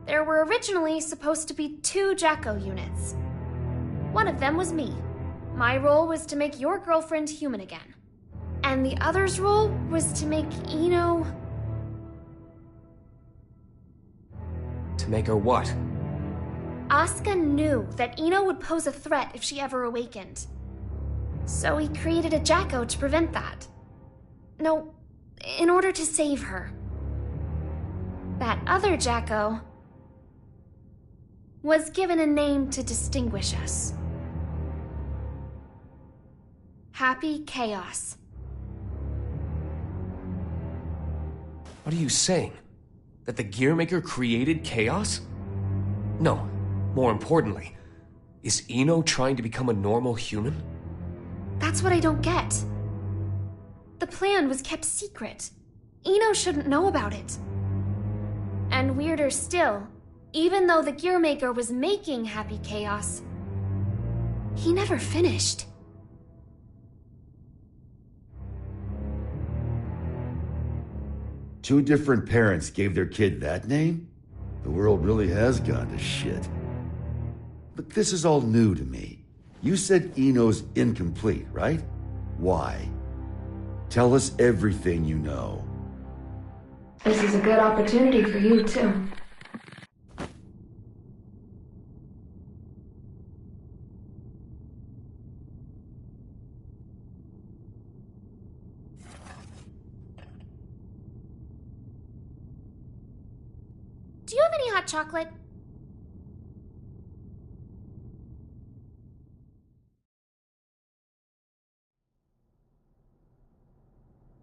Speaker 13: There were originally supposed to be 2 Jacko units. One of them was me. My role was to make your girlfriend human again. And the other's role was to make Ino...
Speaker 11: To make her what?
Speaker 13: Asuka knew that Ino would pose a threat if she ever awakened. So he created a Jacko to prevent that. No, in order to save her. That other Jacko was given a name to distinguish us. Happy Chaos.
Speaker 11: What are you saying? That the Gearmaker created chaos? No, more importantly, is Ino trying to become a normal human?
Speaker 13: That's what I don't get. The plan was kept secret. Ino shouldn't know about it. And weirder still, even though the Gearmaker was making Happy Chaos, he never finished.
Speaker 7: Two different parents gave their kid that name? The world really has gone to shit. But this is all new to me. You said Ino's incomplete, right? Why? Tell us everything you know.
Speaker 19: This is a good opportunity for you, too.
Speaker 13: Do you have any hot chocolate?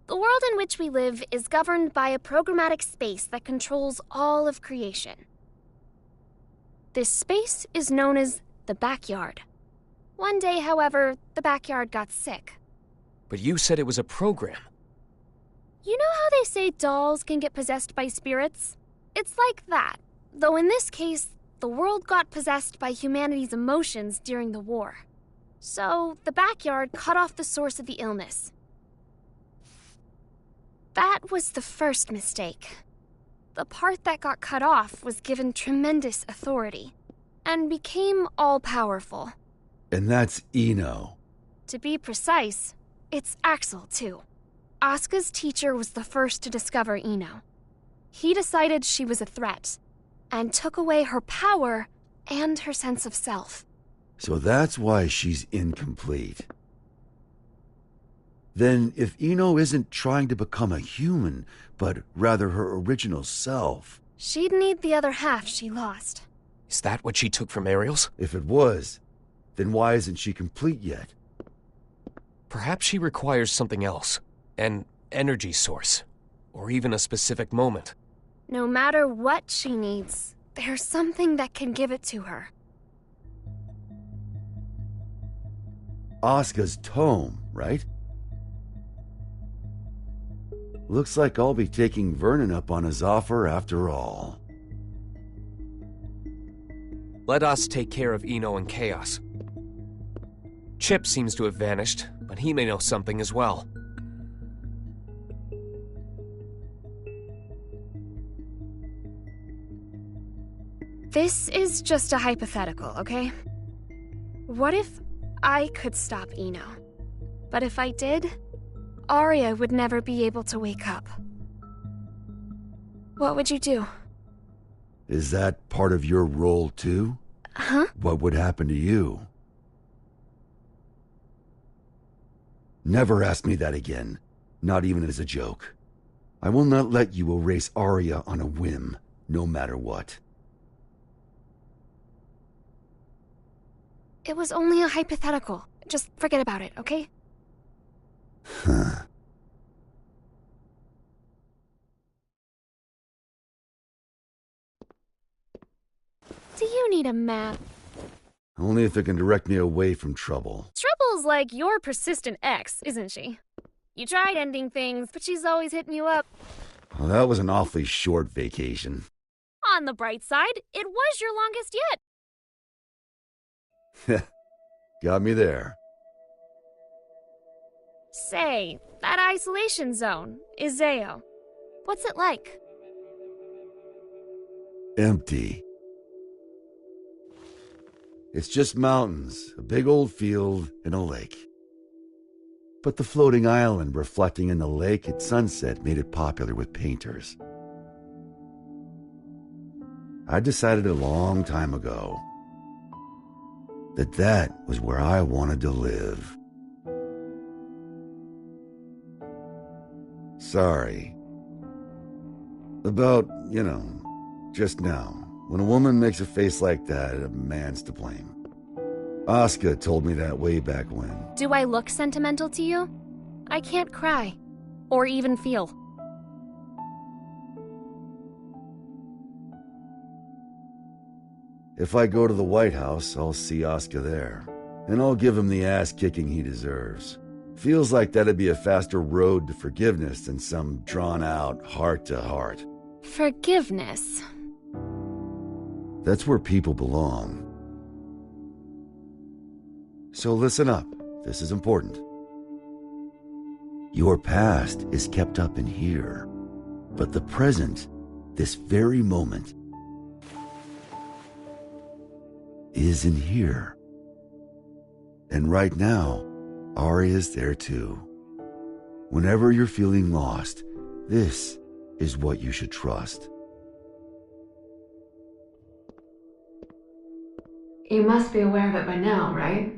Speaker 13: The world in which we live is governed by a programmatic space that controls all of creation. This space is known as the backyard. One day, however, the backyard got sick.
Speaker 11: But you said it was a program.
Speaker 13: You know how they say dolls can get possessed by spirits? It's like that, though in this case, the world got possessed by humanity's emotions during the war. So, the backyard cut off the source of the illness. That was the first mistake. The part that got cut off was given tremendous authority, and became all-powerful.
Speaker 7: And that's Ino.
Speaker 13: To be precise, it's Axel, too. Asuka's teacher was the first to discover Ino. He decided she was a threat, and took away her power and her sense of self.
Speaker 7: So that's why she's incomplete. Then if Ino isn't trying to become a human, but rather her original self...
Speaker 13: She'd need the other half she lost.
Speaker 11: Is that what she took from Ariel's?
Speaker 7: If it was, then why isn't she complete yet?
Speaker 11: Perhaps she requires something else. An energy source. Or even a specific moment.
Speaker 13: No matter what she needs, there's something that can give it to her.
Speaker 7: Asuka's tome, right? Looks like I'll be taking Vernon up on his offer after all.
Speaker 11: Let us take care of Ino and Chaos. Chip seems to have vanished, but he may know something as well.
Speaker 13: This is just a hypothetical, okay? What if I could stop Ino? But if I did, Arya would never be able to wake up. What would you do?
Speaker 7: Is that part of your role too?
Speaker 13: Huh?
Speaker 7: What would happen to you? Never ask me that again. Not even as a joke. I will not let you erase Arya on a whim, no matter what.
Speaker 13: It was only a hypothetical. Just forget about it, okay?
Speaker 7: Huh.
Speaker 13: Do you need a map?
Speaker 7: Only if it can direct me away from trouble.
Speaker 13: Trouble's like your persistent ex, isn't she? You tried ending things, but she's always hitting you up.
Speaker 7: Well, that was an awfully short vacation.
Speaker 13: On the bright side, it was your longest yet.
Speaker 7: Got me there.
Speaker 13: Say, that isolation zone, Izeo. What's it like?
Speaker 7: Empty. It's just mountains, a big old field, and a lake. But the floating island reflecting in the lake at sunset made it popular with painters. I decided a long time ago that that was where I wanted to live. Sorry. About, just now. When a woman makes a face like that, a man's to blame. Asuka told me that way back when.
Speaker 13: Do I look sentimental to you? I can't cry. Or even feel.
Speaker 7: If I go to the White House, I'll see Asuka there. And I'll give him the ass-kicking he deserves. Feels like that'd be a faster road to forgiveness than some drawn-out heart-to-heart.
Speaker 13: Forgiveness.
Speaker 7: That's where people belong. So listen up. This is important. Your past is kept up in here. But the present, this very moment, is in here. And right now, Arya's there too. Whenever you're feeling lost, this is what you should trust.
Speaker 19: You must be aware of it by now, right?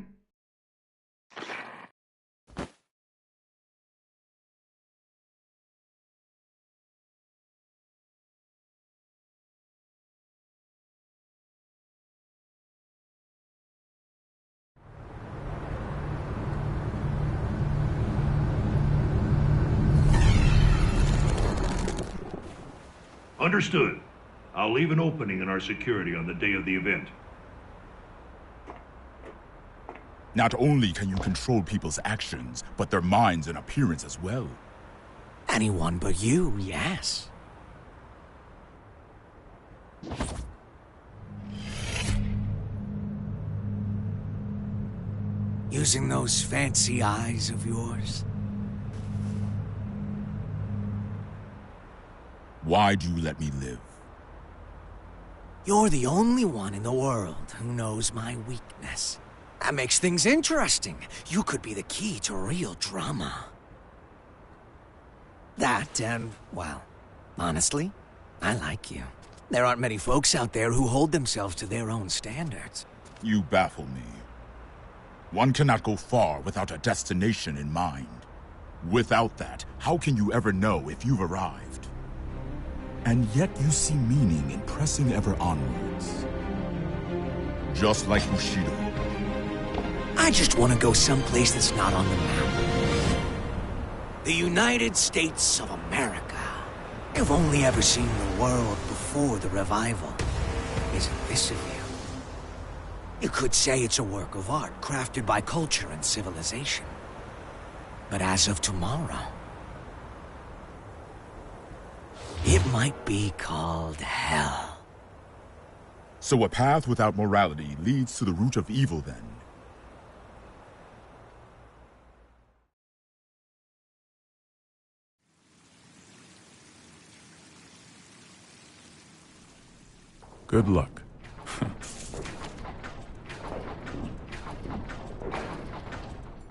Speaker 6: Understood. I'll leave an opening in our security on the day of the event.
Speaker 2: Not only can you control people's actions, but their minds and appearance as well.
Speaker 18: Anyone but you, yes. Using those fancy eyes of yours.
Speaker 2: Why do you let me live?
Speaker 18: You're the only one in the world who knows my weakness. That makes things interesting. You could be the key to real drama. That, well, honestly, I like you. There aren't many folks out there who hold themselves to their own standards.
Speaker 2: You baffle me. One cannot go far without a destination in mind. Without that, how can you ever know if you've arrived? And yet you see meaning in pressing ever onwards. Just like Bushido.
Speaker 18: I just want to go someplace that's not on the map. The United States of America. You've only ever seen the world before the revival. Isn't this a view? You could say it's a work of art crafted by culture and civilization. But as of tomorrow, it might be called hell.
Speaker 2: So a path without morality leads to the root of evil, then?
Speaker 9: Good luck.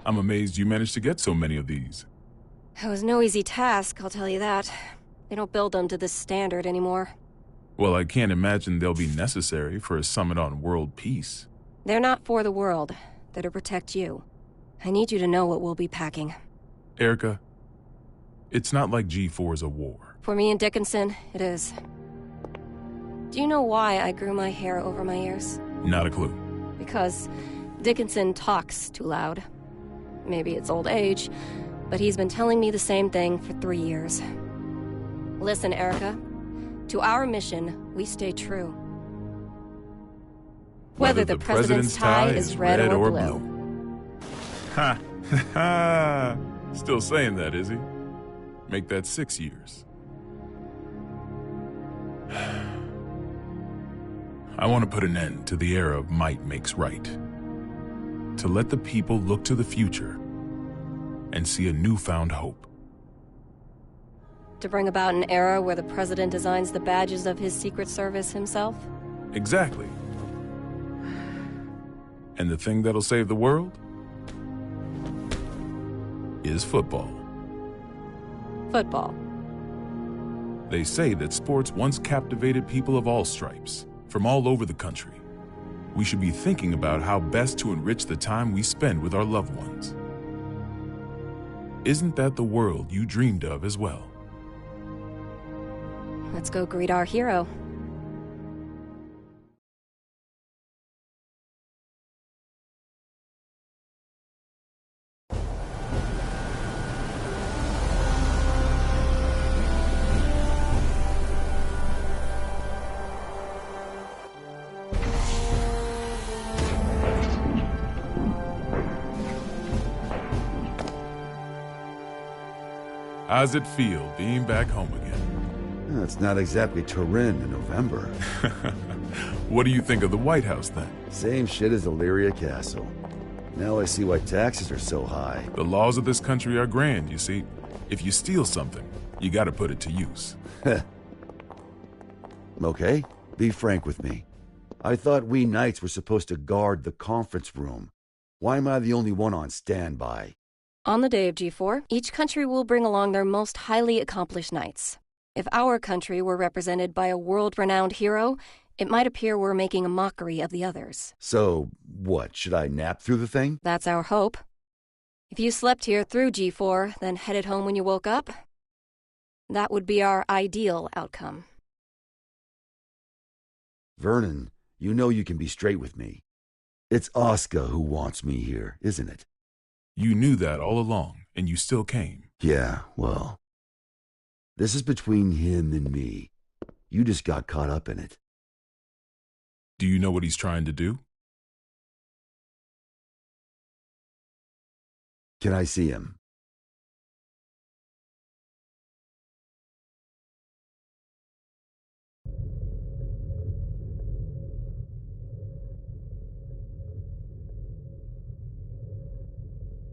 Speaker 9: I'm amazed you managed to get so many of these.
Speaker 10: It was no easy task, I'll tell you that. They don't build them to this standard anymore.
Speaker 9: Well, I can't imagine they'll be necessary for a summit on world peace.
Speaker 10: They're not for the world. They're to protect you. I need you to know what we'll be packing.
Speaker 9: Erica, it's not like G4's a war.
Speaker 10: For me and Dickinson, it is. Do you know why I grew my hair over my ears?
Speaker 9: Not a clue.
Speaker 10: Because Dickinson talks too loud. Maybe it's old age, but he's been telling me the same thing for 3 years. Listen, Erica. To our mission, we stay true. Whether the president's tie is red or blue.
Speaker 9: Ha! Ha! Still saying that, is he? Make that 6 years. I want to put an end to the era of might makes right. To let the people look to the future and see a newfound hope.
Speaker 10: To bring about an era where the president designs the badges of his Secret Service himself?
Speaker 9: Exactly. And the thing that'll save the world is football.
Speaker 10: Football.
Speaker 9: They say that sports once captivated people of all stripes, from all over the country. We should be thinking about how best to enrich the time we spend with our loved ones. Isn't that the world you dreamed of as well?
Speaker 10: Let's go greet our hero.
Speaker 9: How's it feel being back home again?
Speaker 7: It's not exactly Turin in November.
Speaker 9: What do you think of the White House, then?
Speaker 7: Same shit as Illyria Castle. Now I see why taxes are so high.
Speaker 9: The laws of this country are grand, you see. If you steal something, you gotta put it to use.
Speaker 7: Okay, be frank with me. I thought we knights were supposed to guard the conference room. Why am I the only one on standby?
Speaker 10: On the day of G4, each country will bring along their most highly accomplished knights. If our country were represented by a world-renowned hero, it might appear we're making a mockery of the others.
Speaker 7: So, what, should I nap through the thing?
Speaker 10: That's our hope. If you slept here through G4, then headed home when you woke up, that would be our ideal outcome.
Speaker 7: Vernon, you know you can be straight with me. It's Oscar who wants me here, isn't it?
Speaker 9: You knew that all along, and you still came.
Speaker 7: Yeah, well, this is between him and me. You just got caught up in it.
Speaker 9: Do you know what he's trying to do?
Speaker 7: Can I see him?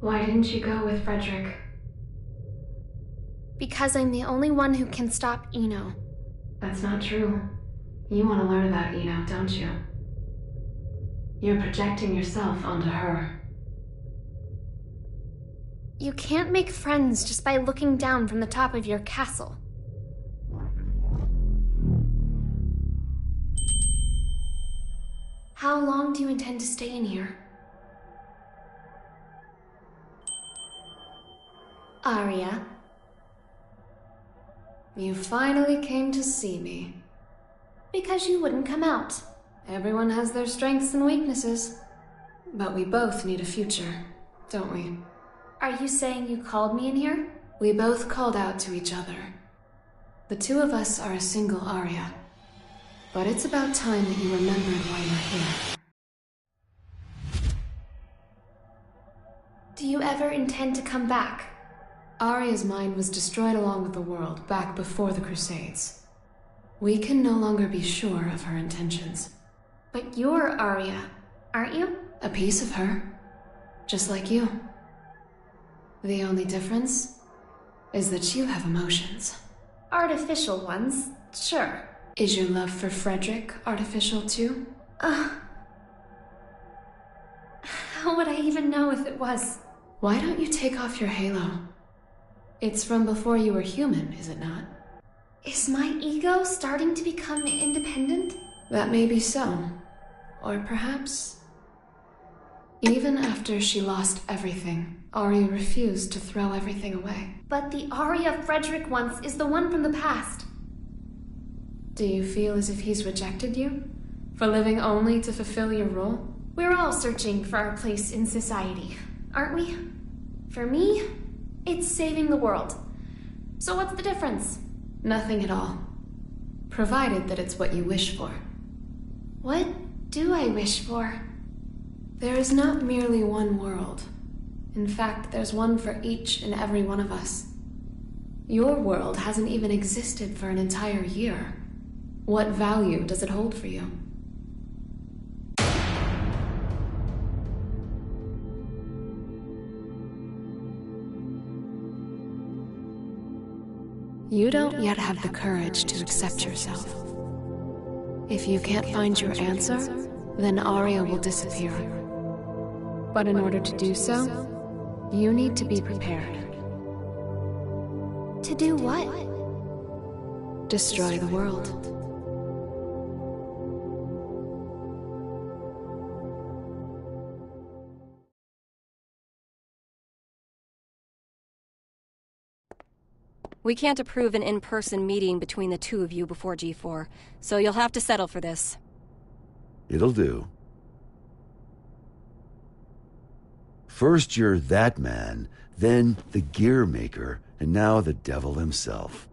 Speaker 19: Why didn't you go with Frederick?
Speaker 13: Because I'm the only one who can stop Eno.
Speaker 19: That's not true. You want to learn about Eno, don't you? You're projecting yourself onto her.
Speaker 13: You can't make friends just by looking down from the top of your castle. How long do you intend to stay in here? Arya.
Speaker 19: You finally came to see me.
Speaker 13: Because you wouldn't come out.
Speaker 19: Everyone has their strengths and weaknesses. But we both need a future, don't we?
Speaker 13: Are you saying you called me in here?
Speaker 19: We both called out to each other. The two of us are a single Arya. But it's about time that you remembered why you're here.
Speaker 13: Do you ever intend to come back?
Speaker 19: Arya's mind was destroyed along with the world back before the Crusades. We can no longer be sure of her intentions.
Speaker 13: But you're Arya, aren't you?
Speaker 19: A piece of her. Just like you. The only difference is that you have emotions.
Speaker 13: Artificial ones, sure.
Speaker 19: Is your love for Frederick artificial too?
Speaker 13: How would I even know if it was?
Speaker 19: Why don't you take off your halo? It's from before you were human, is it not?
Speaker 13: Is my ego starting to become independent?
Speaker 19: That may be so. Or perhaps... Even after she lost everything, Arya refused to throw everything away.
Speaker 13: But the Arya Frederick once is the one from the past.
Speaker 19: Do you feel as if he's rejected you? For living only to fulfill your role?
Speaker 13: We're all searching for our place in society, aren't we? For me, it's saving the world. So what's the difference?
Speaker 19: Nothing at all. Provided that it's what you wish for.
Speaker 13: What do I wish for?
Speaker 19: There is not merely one world. In fact, there's one for each and every one of us. Your world hasn't even existed for an entire year. What value does it hold for you? You don't yet have the courage to accept yourself. If you can't find your answer, then Arya will disappear. But in order to do so, you need to be prepared.
Speaker 13: To do what?
Speaker 19: Destroy the world.
Speaker 10: We can't approve an in-person meeting between the two of you before G4, so you'll have to settle for this.
Speaker 7: It'll do. First you're that man, then the gear maker, and now the devil himself.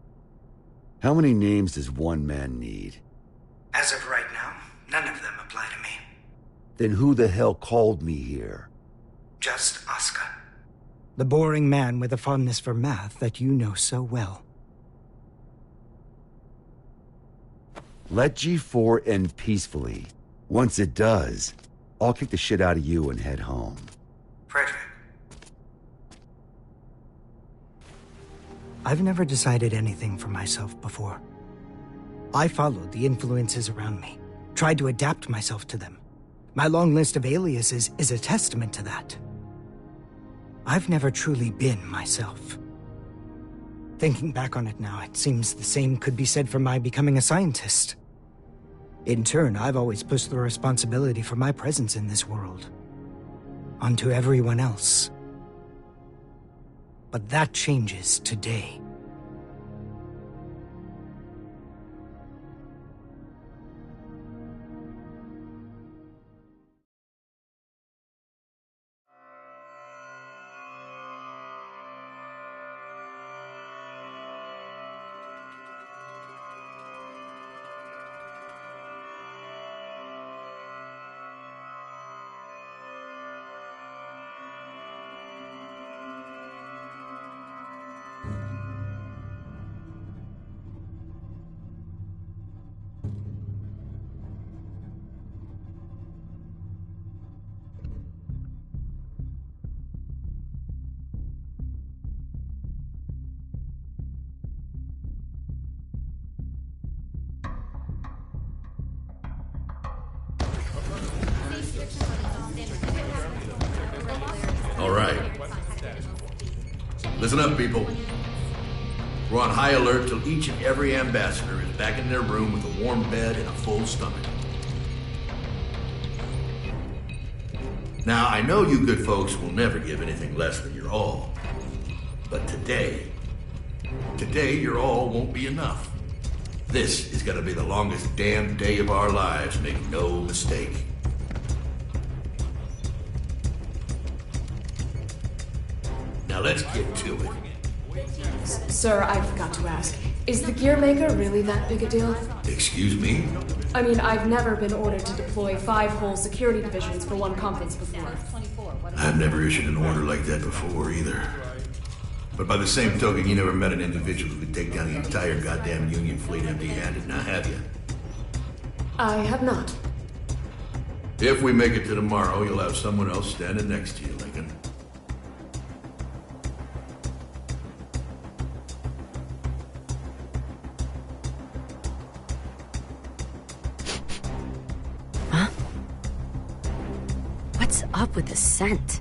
Speaker 7: How many names does one man need?
Speaker 5: As of right now, none of them apply to me.
Speaker 7: Then who the hell called me here?
Speaker 5: Just Asuka.
Speaker 8: The boring man with a fondness for math that you know so well.
Speaker 7: Let G4 end peacefully. Once it does, I'll kick the shit out of you and head home.
Speaker 5: Frederick.
Speaker 8: I've never decided anything for myself before. I followed the influences around me, tried to adapt myself to them. My long list of aliases is a testament to that. I've never truly been myself. Thinking back on it now, it seems the same could be said for my becoming a scientist. In turn, I've always pushed the responsibility for my presence in this world onto everyone else. But that changes today.
Speaker 12: All right. Listen up, people. We're on high alert till each and every ambassador is back in their room with a warm bed and a full stomach. Now, I know you good folks will never give anything less than your all. But today, your all won't be enough. This is gonna be the longest damn day of our lives, make no mistake. Now let's get to it.
Speaker 19: Sir, I forgot to ask. Is the gear maker really that big a deal?
Speaker 12: Excuse me?
Speaker 19: I mean, I've never been ordered to deploy 5 whole security divisions for one conference before.
Speaker 12: I've never issued an order like that before either. But by the same token, you never met an individual who could take down the entire goddamn Union fleet empty-handed, now have you?
Speaker 19: I have not.
Speaker 12: If we make it to tomorrow, you'll have someone else standing next to you, Lincoln.
Speaker 16: What's up with the scent?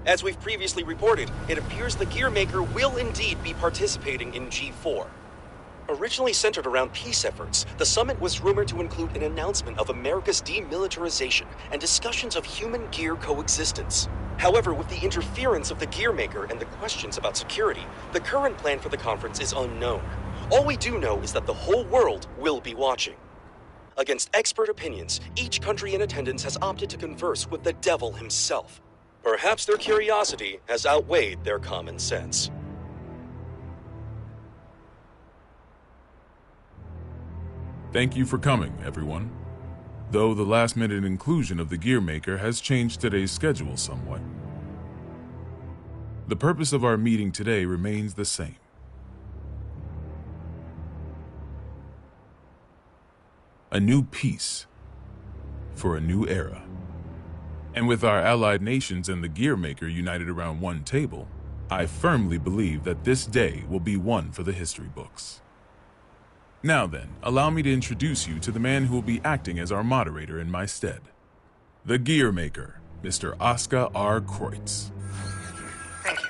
Speaker 15: As we've previously reported, it appears the Gearmaker will indeed be participating in G4. Originally centered around peace efforts, the summit was rumored to include an announcement of America's demilitarization and discussions of human-gear coexistence. However, with the interference of the Gearmaker and the questions about security, the current plan for the conference is unknown. All we do know is that the whole world will be watching. Against expert opinions, each country in attendance has opted to converse with the devil himself. Perhaps their curiosity has outweighed their common sense.
Speaker 9: Thank you for coming, everyone. Though the last-minute inclusion of the Gearmaker has changed today's schedule somewhat. The purpose of our meeting today remains the same. A new peace for a new era. And with our allied nations and the Gearmaker united around one table, I firmly believe that this day will be one for the history books. Now then, allow me to introduce you to the man who will be acting as our moderator in my stead. The Gearmaker, Mr. Oscar R. Kreutz.
Speaker 5: Thank you.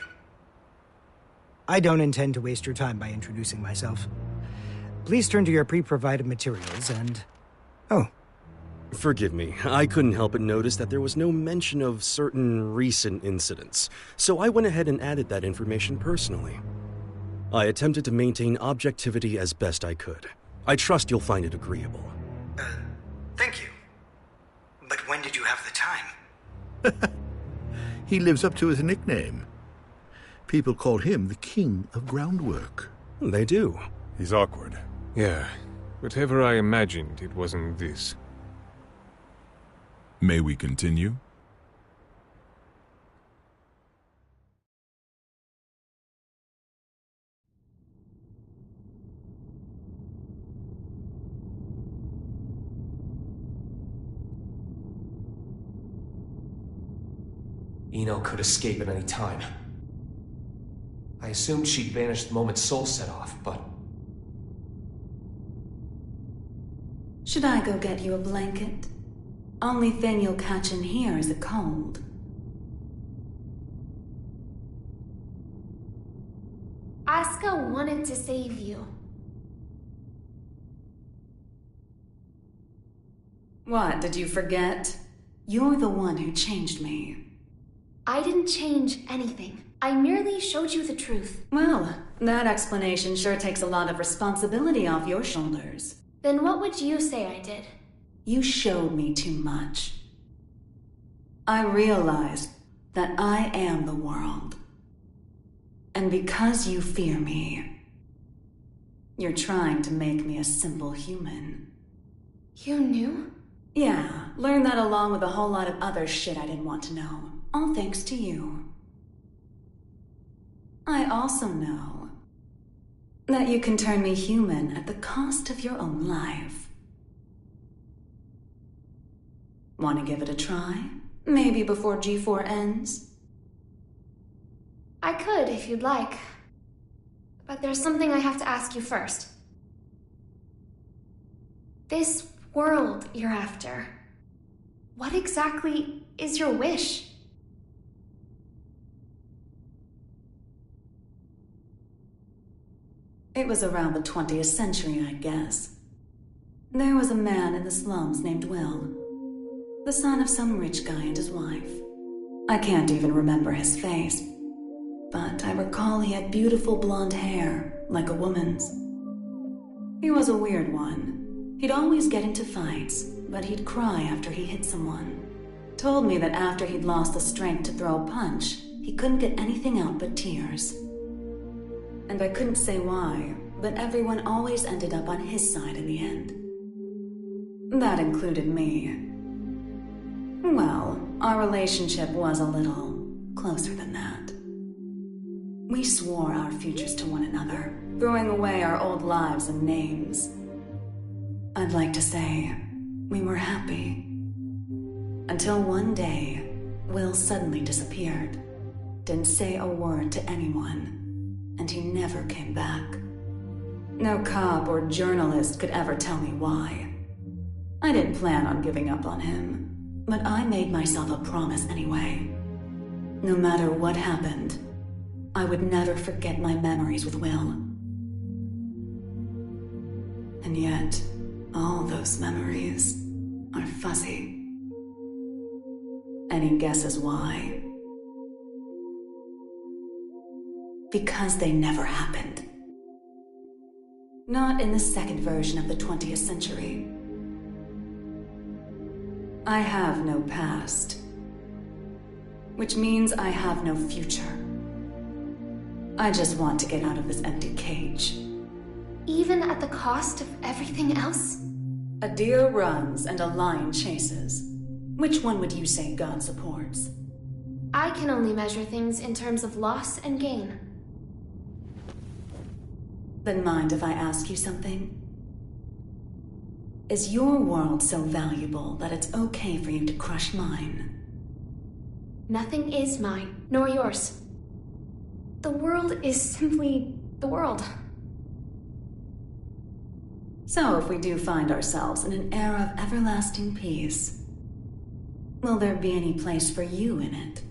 Speaker 8: I don't intend to waste your time by introducing myself. Please turn to your pre-provided materials and... Oh.
Speaker 1: Forgive me, I couldn't help but notice that there was no mention of certain recent incidents, so I went ahead and added that information personally. I attempted to maintain objectivity as best I could. I trust you'll find it agreeable.
Speaker 5: Thank you. But when did you have the time?
Speaker 12: He lives up to his nickname. People call him the King of Groundwork.
Speaker 1: They do.
Speaker 21: He's awkward.
Speaker 1: Yeah, whatever I imagined, it wasn't this.
Speaker 9: May we continue?
Speaker 11: Eno could escape at any time. I assumed she'd vanished the moment Soul set off, but...
Speaker 3: Should I go get you a blanket? Only thing you'll catch in here is a cold.
Speaker 13: Asuka wanted to save you.
Speaker 3: What, did you forget? You're the one who changed me.
Speaker 13: I didn't change anything. I merely showed you the truth.
Speaker 3: Well, that explanation sure takes a lot of responsibility off your shoulders.
Speaker 13: Then what would you say I did?
Speaker 3: You showed me too much. I realized that I am the world. And because you fear me, you're trying to make me a simple human.
Speaker 13: You knew?
Speaker 3: Yeah, learned that along with a whole lot of other shit I didn't want to know. All thanks to you. I also know that you can turn me human at the cost of your own life. Want to give it a try? Maybe before G4 ends?
Speaker 13: I could, if you'd like. But there's something I have to ask you first. This world you're after, what exactly is your wish?
Speaker 3: It was around the 20th century, I guess. There was a man in the slums named Will, the son of some rich guy and his wife. I can't even remember his face, but I recall he had beautiful blonde hair, like a woman's. He was a weird one. He'd always get into fights, but he'd cry after he hit someone. Told me that after he'd lost the strength to throw a punch, he couldn't get anything out but tears. And I couldn't say why, but everyone always ended up on his side in the end. That included me. Well, our relationship was a little closer than that. We swore our futures to one another, throwing away our old lives and names. I'd like to say we were happy. Until one day, Will suddenly disappeared. Didn't say a word to anyone. And he never came back. No cop or journalist could ever tell me why. I didn't plan on giving up on him, but I made myself a promise anyway. No matter what happened, I would never forget my memories with Will. And yet, all those memories are fuzzy. Any guesses why? Because they never happened. Not in the second version of the 20th century. I have no past, which means I have no future. I just want to get out of this empty cage.
Speaker 19: Even at the cost of everything else?
Speaker 3: A deer runs and a lion chases. Which one would you say God supports?
Speaker 19: I can only measure things in terms of loss and gain.
Speaker 3: Then mind if I ask you something? Is your world so valuable that it's okay for you to crush mine?
Speaker 19: Nothing is mine, nor yours. The world is simply the world.
Speaker 3: So if we do find ourselves in an era of everlasting peace, will there be any place for you in it?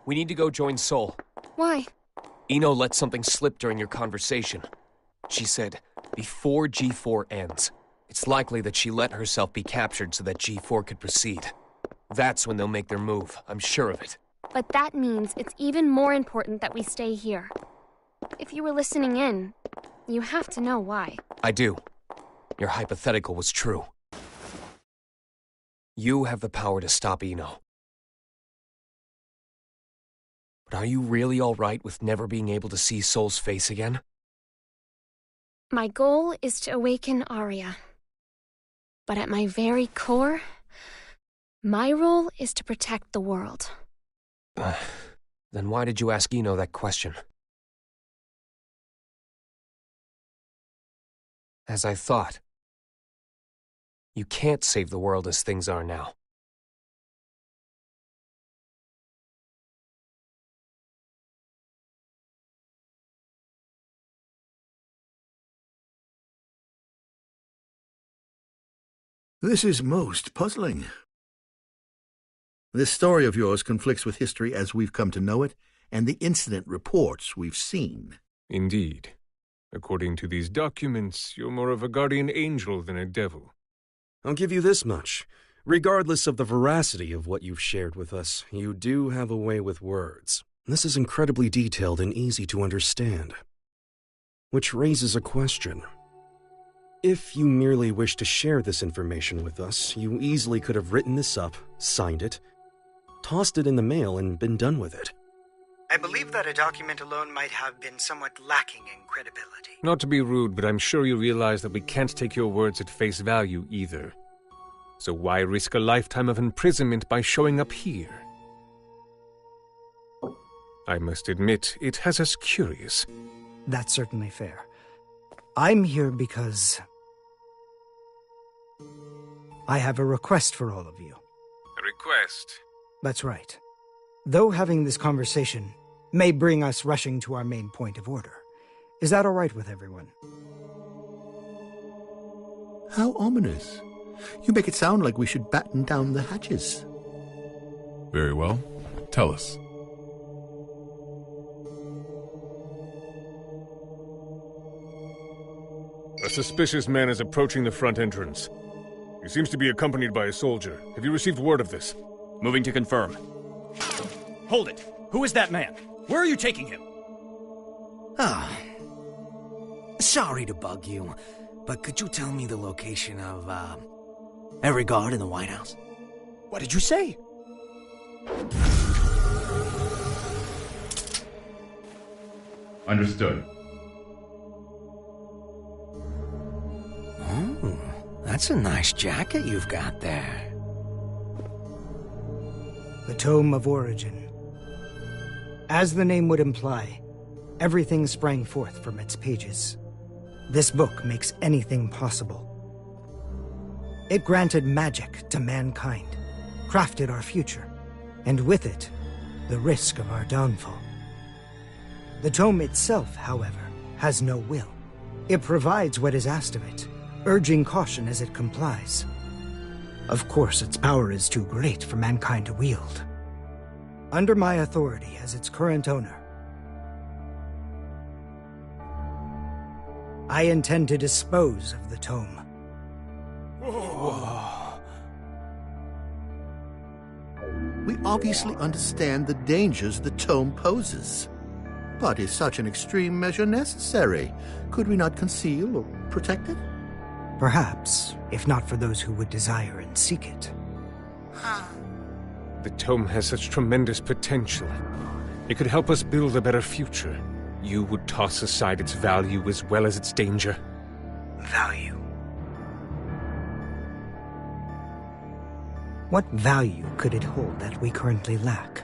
Speaker 11: We need to go join Sol.
Speaker 10: Why?
Speaker 11: Eno let something slip during your conversation. She said, before G4 ends, it's likely that she let herself be captured so that G4 could proceed. That's when they'll make their move, I'm sure of it.
Speaker 13: But that means it's even more important that we stay here. If you were listening in, you have to know why.
Speaker 11: I do. Your hypothetical was true. You have the power to stop Eno. But are you really all right with never being able to see Sol's face again?
Speaker 13: My goal is to awaken Arya. But at my very core, my role is to protect the world.
Speaker 11: Then why did you ask Eno that question? As I thought. You can't save the world as things are now.
Speaker 12: This is most puzzling. This story of yours conflicts with history as we've come to know it, and the incident reports we've seen.
Speaker 1: Indeed. According to these documents, you're more of a guardian angel than a devil.
Speaker 4: I'll give you this much. Regardless of the veracity of what you've shared with us, you do have a way with words. This is incredibly detailed and easy to understand. Which raises a question. If you merely wish to share this information with us, you easily could have written this up, signed it, tossed it in the mail, and been done with it.
Speaker 5: I believe that a document alone might have been somewhat lacking in credibility.
Speaker 1: Not to be rude, but I'm sure you realize that we can't take your words at face value either. So why risk a lifetime of imprisonment by showing up here? I must admit, it has us curious.
Speaker 8: That's certainly fair. I'm here because I have a request for all of you.
Speaker 1: A request?
Speaker 8: That's right. Though having this conversation may bring us rushing to our main point of order, is that all right with everyone?
Speaker 12: How ominous. You make it sound like we should batten down the hatches.
Speaker 9: Very well. Tell us.
Speaker 1: A suspicious man is approaching the front entrance. He seems to be accompanied by a soldier. Have you received word of this?
Speaker 14: Moving to confirm. Hold it! Who is that man? Where are you taking him?
Speaker 18: Ah. Sorry to bug you, but could you tell me the location of, every guard in the White House?
Speaker 14: What did you say?
Speaker 21: Understood.
Speaker 18: Oh, that's a nice jacket you've got there.
Speaker 8: The Tome of Origin. As the name would imply, everything sprang forth from its pages. This book makes anything possible. It granted magic to mankind, crafted our future, and with it, the risk of our downfall. The tome itself, however, has no will. It provides what is asked of it, urging caution as it complies. Of course, its power is too great for mankind to wield. Under my authority as its current owner, I intend to dispose of the tome.
Speaker 12: We obviously understand the dangers the tome poses. But is such an extreme measure necessary? Could we not conceal or protect it?
Speaker 8: Perhaps, if not for those who would desire and seek it.
Speaker 1: The tome has such tremendous potential. It could help us build a better future. You would toss aside its value as well as its danger.
Speaker 8: Value. What value could it hold that we currently lack?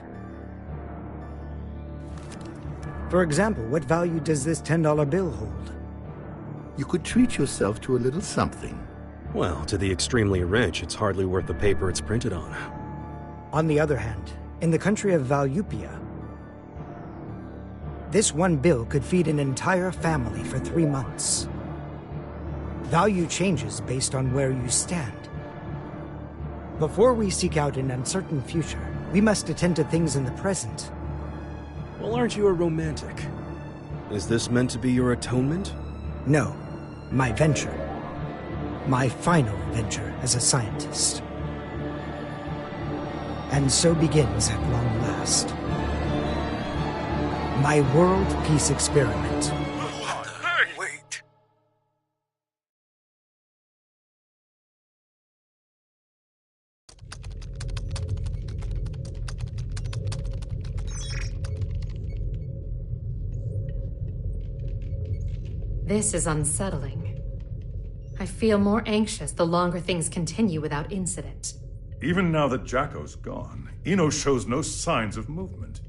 Speaker 8: For example, what value does this $10 bill hold?
Speaker 12: You could treat yourself to a little something.
Speaker 4: Well, to the extremely rich, it's hardly worth the paper it's printed on.
Speaker 8: On the other hand, in the country of Valupia, this one bill could feed an entire family for 3 months. Value changes based on where you stand. Before we seek out an uncertain future, we must attend to things in the present.
Speaker 4: Well, aren't you a romantic? Is this meant to be your atonement?
Speaker 8: No, my venture. My final venture as a scientist. And so begins at long last my world peace experiment.
Speaker 21: Hey! Wait!
Speaker 17: This is unsettling. I feel more anxious the longer things continue without incident.
Speaker 21: Even now that Jacko's gone, Eno shows no signs of movement.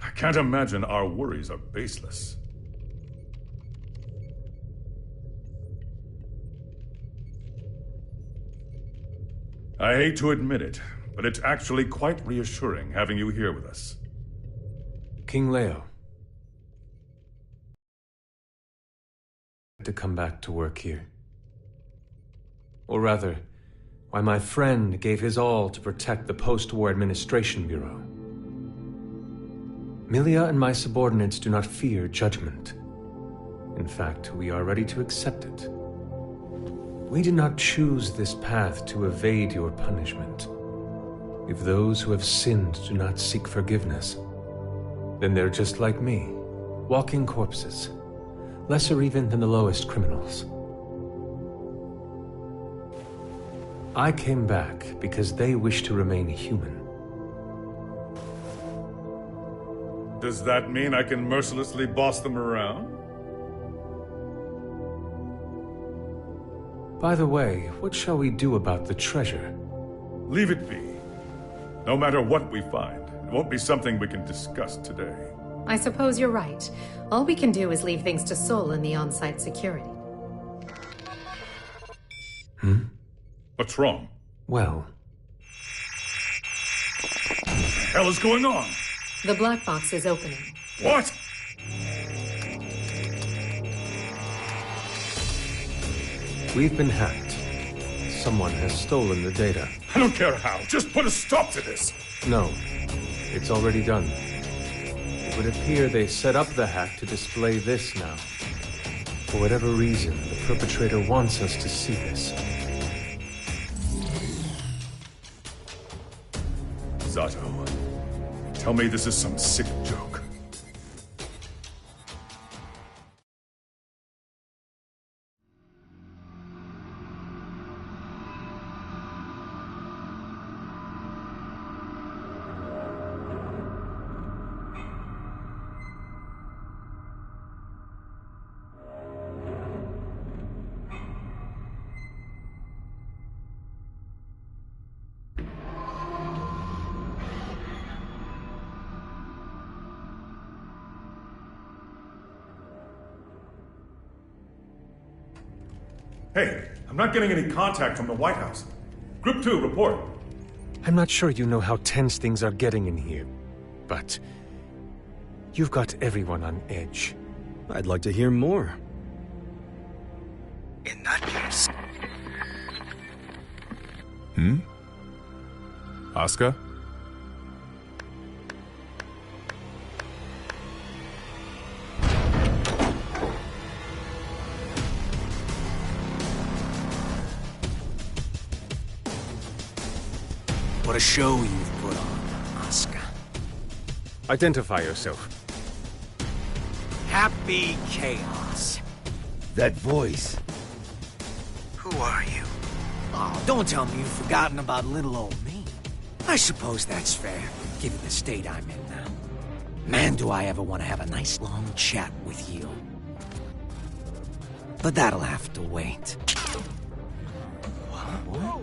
Speaker 21: I can't imagine our worries are baseless. I hate to admit it, but it's actually quite reassuring having you here with us.
Speaker 1: King Leo. To come back to work here. Or rather, why my friend gave his all to protect the Post-War Administration Bureau. Milia and my subordinates do not fear judgment. In fact, we are ready to accept it. We did not choose this path to evade your punishment. If those who have sinned do not seek forgiveness, then they're just like me, walking corpses, lesser even than the lowest criminals. I came back because they wish to remain human.
Speaker 21: Does that mean I can mercilessly boss them around?
Speaker 1: By the way, what shall we do about the treasure?
Speaker 21: Leave it be. No matter what we find, it won't be something we can discuss today.
Speaker 17: I suppose you're right. All we can do is leave things to Sol and the on-site security.
Speaker 21: What's wrong?
Speaker 1: Well...
Speaker 21: What the hell is going on?
Speaker 17: The black box is opening.
Speaker 21: What?
Speaker 1: We've been hacked. Someone has stolen the data.
Speaker 21: I don't care how. Just put a stop to this.
Speaker 1: No. It's already done. It would appear they set up the hack to display this now. For whatever reason, the perpetrator wants us to see this.
Speaker 21: Zato, tell me this is some sick joke. Hey, I'm not getting any contact from the White House. Group 2, report.
Speaker 1: I'm not sure you know how tense things are getting in here, but you've got everyone on edge.
Speaker 4: I'd like to hear more.
Speaker 8: In that case...
Speaker 9: Asuka?
Speaker 18: What a show you've put on, Asuka.
Speaker 1: Identify yourself.
Speaker 18: Happy Chaos.
Speaker 7: That voice.
Speaker 18: Who are you? Oh, don't tell me you've forgotten about little old me. I suppose that's fair, given the state I'm in now. Man, do I ever want to have a nice long chat with you. But that'll have to wait. What?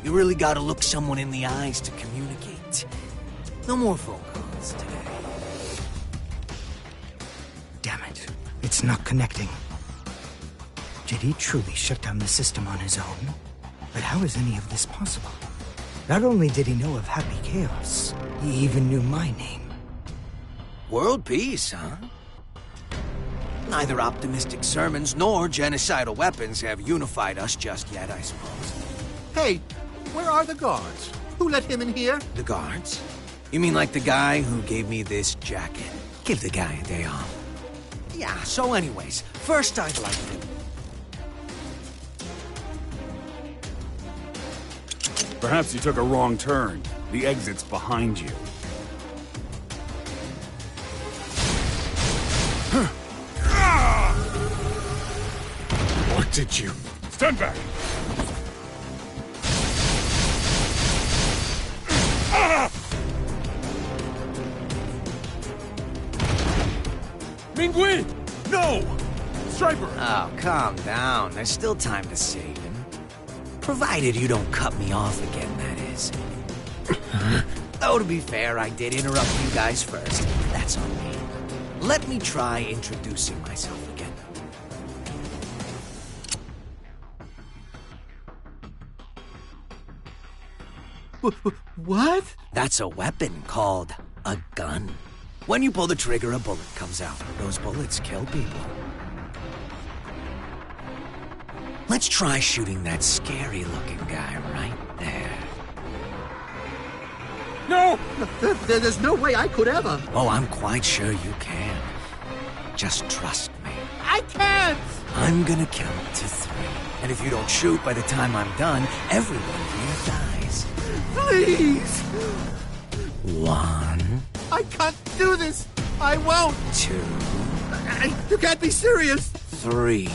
Speaker 18: You really gotta look someone in the eyes to communicate. No more phone calls today.
Speaker 8: Damn it. It's not connecting. Did he truly shut down the system on his own? But how is any of this possible? Not only did he know of Happy Chaos, he even knew my name.
Speaker 18: World peace, huh? Neither optimistic sermons nor genocidal weapons have unified us just yet, I suppose.
Speaker 20: Hey, where are the guards? Who let him in here?
Speaker 18: The guards? You mean like the guy who gave me this jacket? Give the guy a day off. Yeah, so anyways, first I'd like to...
Speaker 22: Perhaps you took a wrong turn. The exit's behind you.
Speaker 21: What did you... Stand back!
Speaker 9: Mingui! No! Striper!
Speaker 18: Oh, calm down. There's still time to save him. Provided you don't cut me off again, that is. Though, to be fair, I did interrupt you guys first. That's on me. Let me try introducing myself again.
Speaker 20: What?
Speaker 18: That's a weapon called a gun. When you pull the trigger, a bullet comes out. Those bullets kill people. Let's try shooting that scary-looking guy right there.
Speaker 20: No! There's no way I could ever.
Speaker 18: Oh, I'm quite sure you can. Just trust me.
Speaker 20: I can't!
Speaker 18: I'm gonna count to 3. And if you don't shoot by the time I'm done, everyone here dies.
Speaker 20: Please!
Speaker 18: 1.
Speaker 20: I can't do this! I won't!
Speaker 18: 2.
Speaker 20: You can't be serious!
Speaker 18: 3.